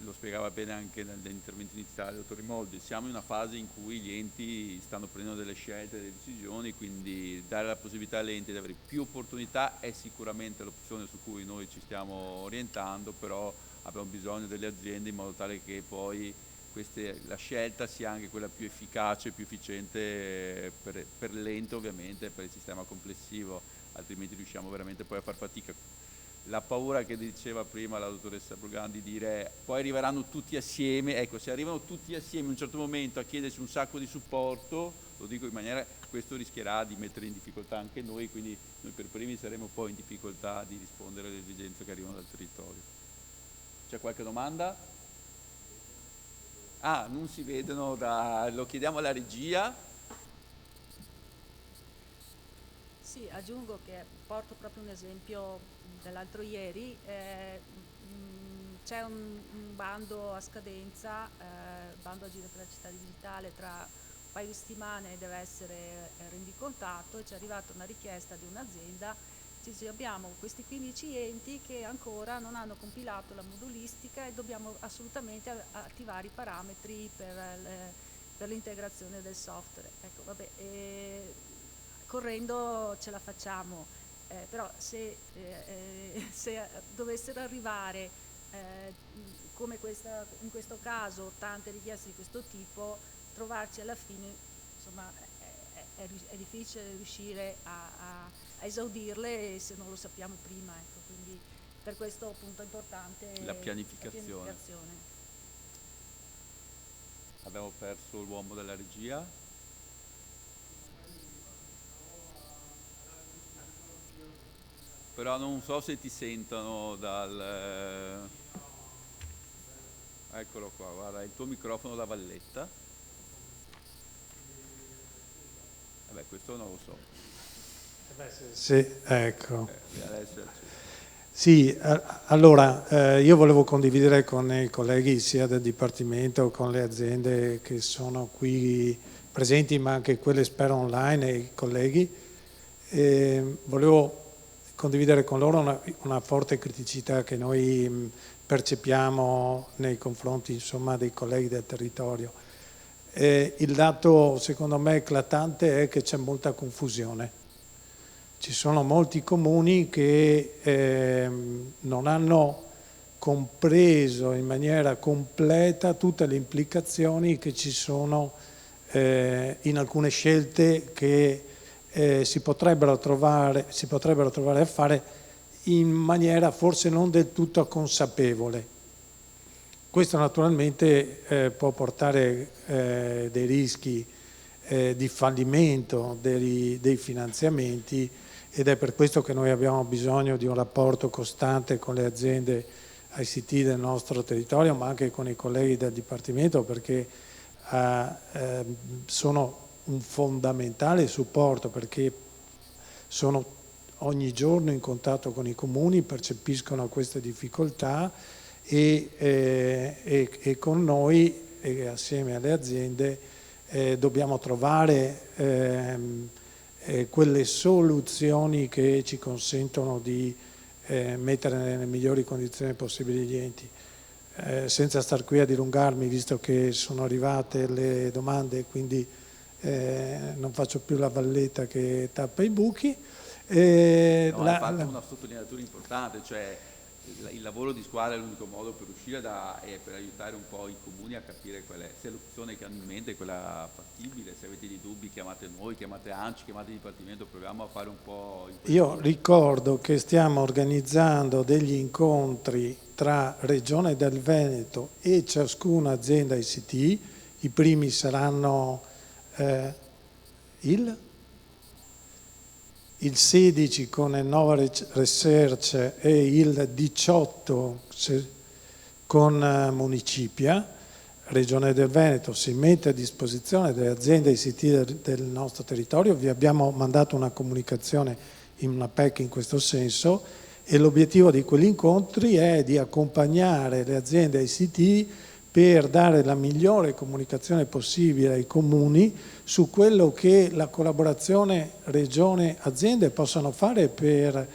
lo spiegava bene anche nell'intervento iniziale il dottor Rimoldi, siamo in una fase in cui gli enti stanno prendendo delle scelte, delle decisioni, quindi dare la possibilità agli enti di avere più opportunità è sicuramente l'opzione su cui noi ci stiamo orientando, però abbiamo bisogno delle aziende in modo tale che poi la scelta sia anche quella più efficace, più efficiente per l'ente ovviamente, per il sistema complessivo, altrimenti riusciamo veramente poi a far fatica. La paura che diceva prima la dottoressa Brugan di dire poi arriveranno tutti assieme, ecco, se arrivano tutti assieme in un certo momento a chiedersi un sacco di supporto, lo dico in maniera, questo rischierà di mettere in difficoltà anche noi, quindi noi per primi saremo poi in difficoltà di rispondere alle esigenze che arrivano dal territorio. C'è qualche domanda? Ah, non si vedono, lo chiediamo alla regia. Sì, aggiungo che porto proprio un esempio dell'altro ieri. C'è un bando a scadenza, bando Agire per la città digitale, tra un paio di settimane deve essere rendicontato, e ci è arrivata una richiesta di un'azienda. Dice: abbiamo questi 15 enti che ancora non hanno compilato la modulistica e dobbiamo assolutamente attivare i parametri per l'integrazione del software. Ecco, vabbè, correndo ce la facciamo, però se dovessero arrivare come in questo caso tante richieste di questo tipo, trovarci alla fine, insomma, è difficile riuscire a esaudirle se non lo sappiamo prima, ecco. Quindi per questo appunto è importante la pianificazione. Abbiamo perso l'uomo della regia. Però non so se ti sentono dal... Eccolo qua, guarda, il tuo microfono da valletta. Vabbè, questo non lo so. Sì, ecco. Adesso... Sì, allora io volevo condividere con i colleghi sia del Dipartimento, con le aziende che sono qui presenti, ma anche quelle spero online e i colleghi. Volevo condividere con loro una forte criticità che noi percepiamo nei confronti, insomma, dei colleghi del territorio. Il dato secondo me eclatante è che c'è molta confusione. Ci sono molti comuni che non hanno compreso in maniera completa tutte le implicazioni che ci sono in alcune scelte che si potrebbero trovare a fare in maniera forse non del tutto consapevole. Questo naturalmente può portare dei rischi di fallimento dei finanziamenti, ed è per questo che noi abbiamo bisogno di un rapporto costante con le aziende ICT del nostro territorio, ma anche con i colleghi del Dipartimento, perché sono un fondamentale supporto, perché sono ogni giorno in contatto con i comuni, percepiscono queste difficoltà e con noi e assieme alle aziende dobbiamo trovare quelle soluzioni che ci consentono di mettere nelle migliori condizioni possibili gli enti. Senza star qui a dilungarmi, visto che sono arrivate le domande, quindi non faccio più la valletta che tappa i buchi. Hai fatto una sottolineatura importante, cioè il lavoro di squadra è l'unico modo per uscire e per aiutare un po' i comuni a capire qual è, se l'opzione che hanno in mente è quella fattibile. Se avete dei dubbi chiamate noi, chiamate ANCI, chiamate il Dipartimento, proviamo a fare un po'... Io ricordo che stiamo organizzando degli incontri tra Regione del Veneto e ciascuna azienda ICT. I primi saranno il 16 con Innova Research e il 18 con Municipia. Regione del Veneto si mette a disposizione delle aziende ICT del nostro territorio. Vi abbiamo mandato una comunicazione in una PEC in questo senso, e l'obiettivo di quegli incontri è di accompagnare le aziende ICT per dare la migliore comunicazione possibile ai comuni su quello che la collaborazione regione-aziende possano fare per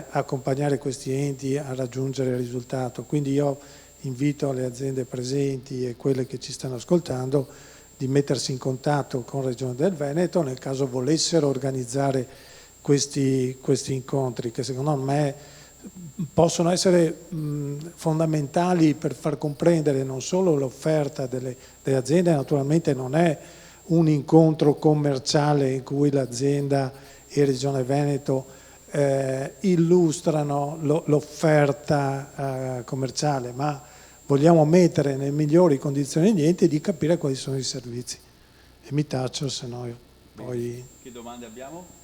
accompagnare questi enti a raggiungere il risultato. Quindi io invito le aziende presenti e quelle che ci stanno ascoltando di mettersi in contatto con Regione del Veneto nel caso volessero organizzare questi incontri, che secondo me possono essere fondamentali per far comprendere non solo l'offerta delle aziende. Naturalmente non è un incontro commerciale in cui l'azienda e Regione Veneto illustrano l'offerta commerciale, ma vogliamo mettere nelle migliori condizioni gli enti di capire quali sono i servizi. E mi taccio, se no poi... Che domande abbiamo?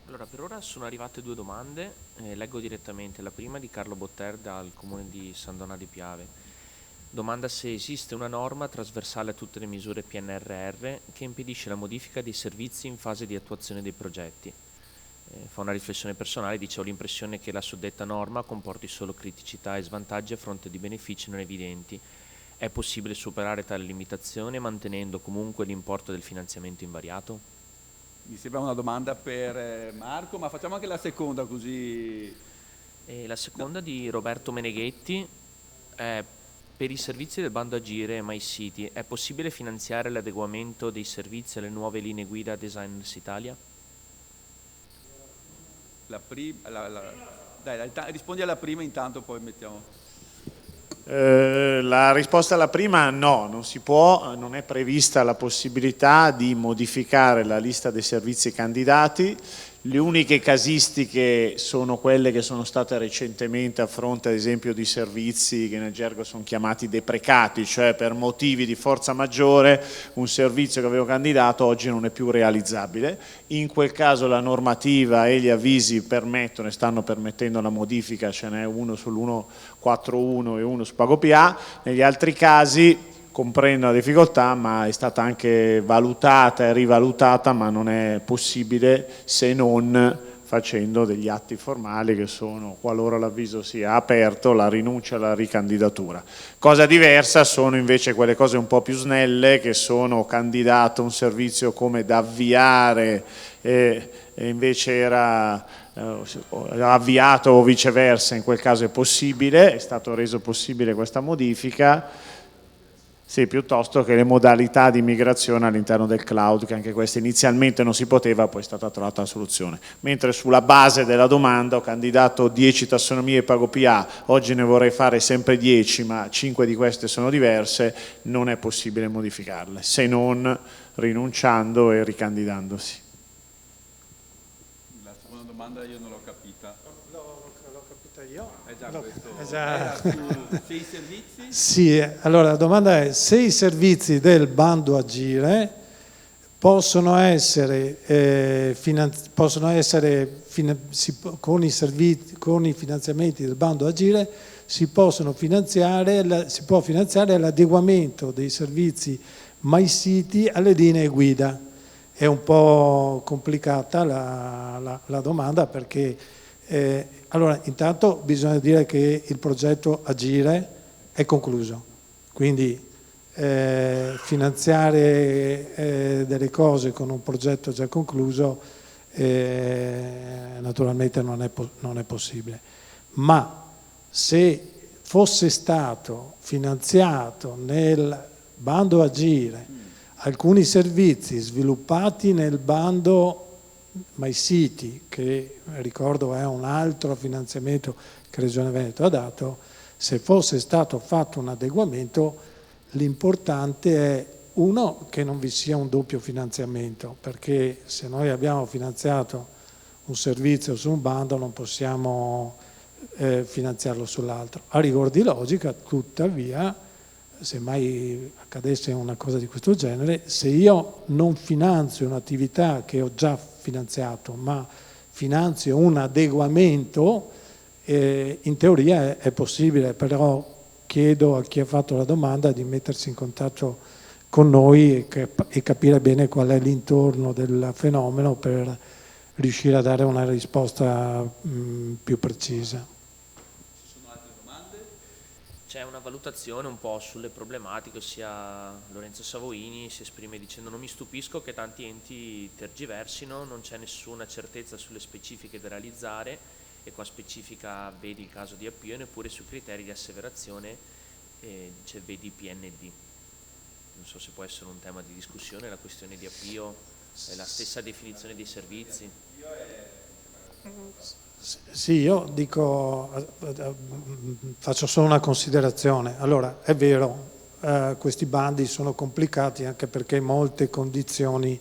Allora, per ora sono arrivate 2 domande, leggo direttamente. La prima di Carlo Botter dal comune di San Donà di Piave. Domanda se esiste una norma trasversale a tutte le misure PNRR che impedisce la modifica dei servizi in fase di attuazione dei progetti. Fa una riflessione personale, dice: ho l'impressione che la suddetta norma comporti solo criticità e svantaggi a fronte di benefici non evidenti. È possibile superare tale limitazione mantenendo comunque l'importo del finanziamento invariato? Mi sembra una domanda per Marco, ma facciamo anche la seconda così... La seconda di Roberto Meneghetti. Per i servizi del bando Agire e MyCity è possibile finanziare l'adeguamento dei servizi alle nuove linee guida Designers Italia? Dai, rispondi alla prima intanto, poi mettiamo... La risposta alla prima no, non si può, non è prevista la possibilità di modificare la lista dei servizi candidati. Le uniche casistiche sono quelle che sono state recentemente a fronte ad esempio di servizi che nel gergo sono chiamati deprecati, cioè per motivi di forza maggiore un servizio che avevo candidato oggi non è più realizzabile. In quel caso la normativa e gli avvisi permettono e stanno permettendo la modifica, ce n'è uno sull'141 e uno su PagoPA. Negli altri casi comprendo la difficoltà, ma è stata anche valutata e rivalutata, ma non è possibile se non facendo degli atti formali che sono, qualora l'avviso sia aperto, la rinuncia alla ricandidatura. Cosa diversa sono invece quelle cose un po' più snelle, che sono candidato a un servizio come da avviare e invece era avviato o viceversa. In quel caso è possibile, è stato reso possibile questa modifica. Sì, piuttosto che le modalità di migrazione all'interno del cloud, che anche queste inizialmente non si poteva, poi è stata trovata la soluzione. Mentre sulla base della domanda ho candidato 10 tassonomie PagoPA, oggi ne vorrei fare sempre 10, ma 5 di queste sono diverse, non è possibile modificarle, se non rinunciando e ricandidandosi. La seconda domanda io non l'ho capita. L'ho capita io? È già questo. È già... Era su 6 servizi? Sì, allora la domanda è se i servizi del bando Agire possono essere, con i finanziamenti del bando Agire si può finanziare l'adeguamento dei servizi MyCity alle linee guida. È un po' complicata la domanda perché allora intanto bisogna dire che il progetto Agire è concluso, quindi finanziare delle cose con un progetto già concluso naturalmente non è possibile, ma se fosse stato finanziato nel bando Agire alcuni servizi sviluppati nel bando MyCity, che ricordo è un altro finanziamento che Regione Veneto ha dato, se fosse stato fatto un adeguamento, l'importante è, uno, che non vi sia un doppio finanziamento, perché se noi abbiamo finanziato un servizio su un bando non possiamo finanziarlo sull'altro. A rigor di logica, tuttavia, se mai accadesse una cosa di questo genere, se io non finanzio un'attività che ho già finanziato, ma finanzio un adeguamento, in teoria è possibile, però chiedo a chi ha fatto la domanda di mettersi in contatto con noi e capire bene qual è l'intorno del fenomeno per riuscire a dare una risposta più precisa. C'è una valutazione un po' sulle problematiche, ossia Lorenzo Savoini si esprime dicendo: non mi stupisco che tanti enti tergiversino, non c'è nessuna certezza sulle specifiche da realizzare, e qua specifica vedi il caso di Appio, neppure sui criteri di asseverazione, dice vedi PND. Non so se può essere un tema di discussione la questione di Appio, la stessa definizione dei servizi. Sì, io dico, faccio solo una considerazione. Allora, è vero, questi bandi sono complicati anche perché molte condizioni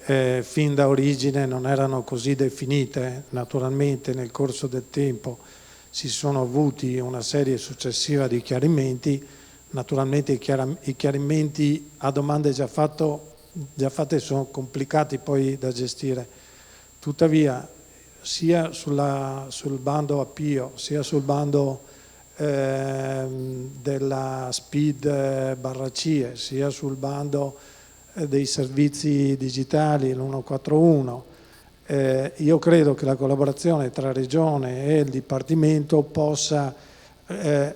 fin da origine non erano così definite. Naturalmente nel corso del tempo si sono avuti una serie successiva di chiarimenti. Naturalmente i chiarimenti a domande già fatte sono complicati poi da gestire. Tuttavia, sia sul bando Appio, sia sul bando della SPID barra CIE, sia sul bando dei servizi digitali, l'141, io credo che la collaborazione tra Regione e il Dipartimento possa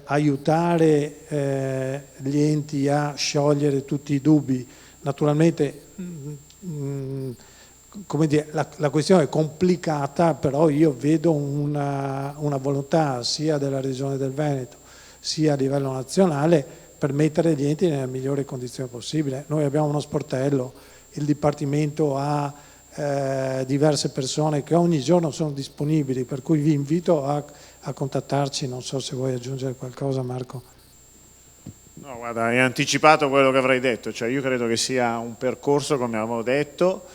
aiutare gli enti a sciogliere tutti i dubbi. Naturalmente come dire, la questione è complicata, però io vedo una volontà sia della Regione del Veneto sia a livello nazionale per mettere gli enti nelle migliori condizioni possibile. Noi abbiamo uno sportello, il Dipartimento ha diverse persone che ogni giorno sono disponibili, per cui vi invito a contattarci. Non so se vuoi aggiungere qualcosa, Marco. No, guarda, hai anticipato quello che avrei detto, cioè io credo che sia un percorso, come avevo detto,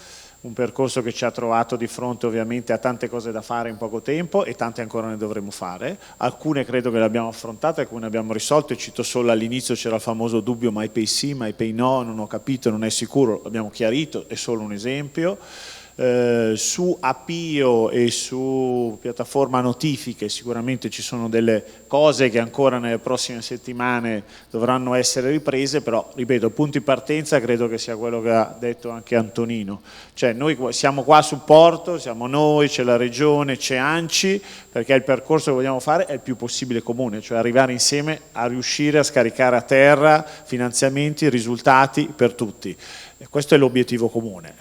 un percorso che ci ha trovato di fronte ovviamente a tante cose da fare in poco tempo e tante ancora ne dovremo fare. Alcune credo che le abbiamo affrontate, alcune abbiamo risolto, e cito solo all'inizio c'era il famoso dubbio MyPay sì, MyPay no, non ho capito, non è sicuro, l'abbiamo chiarito, è solo un esempio. Su Appio e su piattaforma notifiche sicuramente ci sono delle cose che ancora nelle prossime settimane dovranno essere riprese, però ripeto, il punto di partenza credo che sia quello che ha detto anche Antonino, cioè noi siamo qua a supporto, siamo noi, c'è la Regione, c'è ANCI, perché il percorso che vogliamo fare è il più possibile comune, cioè arrivare insieme a riuscire a scaricare a terra finanziamenti, risultati per tutti. E questo è l'obiettivo comune.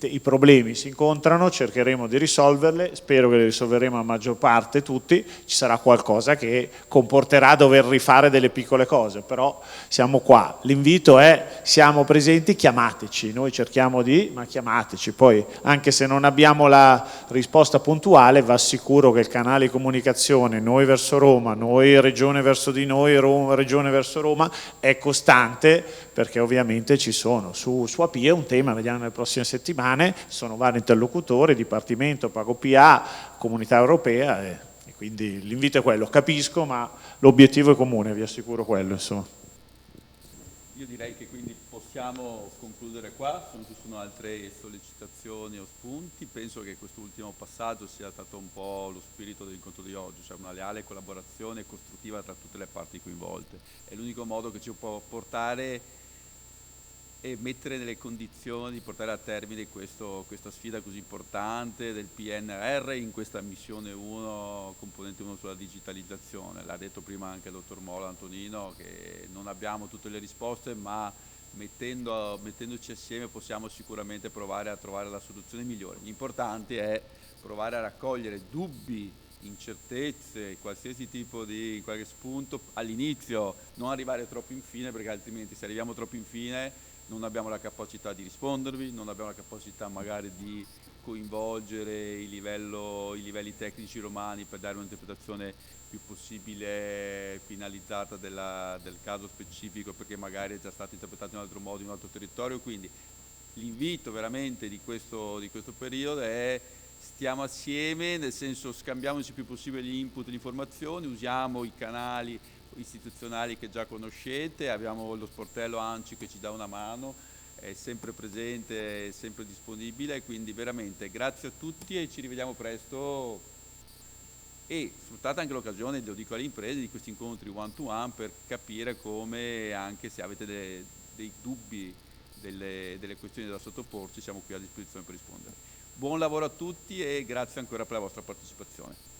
I problemi si incontrano, cercheremo di risolverli, spero che li risolveremo a maggior parte tutti, ci sarà qualcosa che comporterà dover rifare delle piccole cose, però siamo qua. L'invito è: siamo presenti, chiamateci, noi cerchiamo ma chiamateci, poi anche se non abbiamo la risposta puntuale va sicuro che il canale di comunicazione, noi verso Roma, noi Regione verso di noi, Regione verso Roma, è costante, perché ovviamente ci sono. Su API è un tema, vediamo nelle prossime settimane, sono vari interlocutori, Dipartimento, Pago PA, Comunità Europea, e quindi l'invito è quello, capisco, ma l'obiettivo è comune, vi assicuro quello, insomma. Io direi che quindi possiamo concludere qua, se non ci sono altre sollecitazioni o spunti. Penso che quest'ultimo passaggio sia stato un po' lo spirito dell'incontro di oggi, cioè una leale collaborazione costruttiva tra tutte le parti coinvolte. È l'unico modo che ci può portare e mettere nelle condizioni di portare a termine questa sfida così importante del PNRR in questa missione 1, componente 1 sulla digitalizzazione. L'ha detto prima anche il dottor Mola, Antonino, che non abbiamo tutte le risposte, ma mettendoci assieme possiamo sicuramente provare a trovare la soluzione migliore. L'importante è provare a raccogliere dubbi, incertezze, qualsiasi tipo di qualche spunto all'inizio, non arrivare troppo in fine, perché altrimenti se arriviamo troppo in fine non abbiamo la capacità di rispondervi, non abbiamo la capacità magari di coinvolgere i livelli tecnici romani per dare un'interpretazione più possibile finalizzata del caso specifico, perché magari è già stato interpretato in un altro modo in un altro territorio. Quindi l'invito veramente di questo periodo è: stiamo assieme, nel senso scambiamoci il più possibile gli input e le informazioni, usiamo i canali istituzionali che già conoscete, abbiamo lo sportello ANCI che ci dà una mano, è sempre presente, è sempre disponibile, quindi veramente grazie a tutti e ci rivediamo presto. E sfruttate anche l'occasione, lo dico alle imprese, di questi incontri one to one per capire come, anche se avete dei dubbi, delle questioni da sottoporci, siamo qui a disposizione per rispondere. Buon lavoro a tutti e grazie ancora per la vostra partecipazione.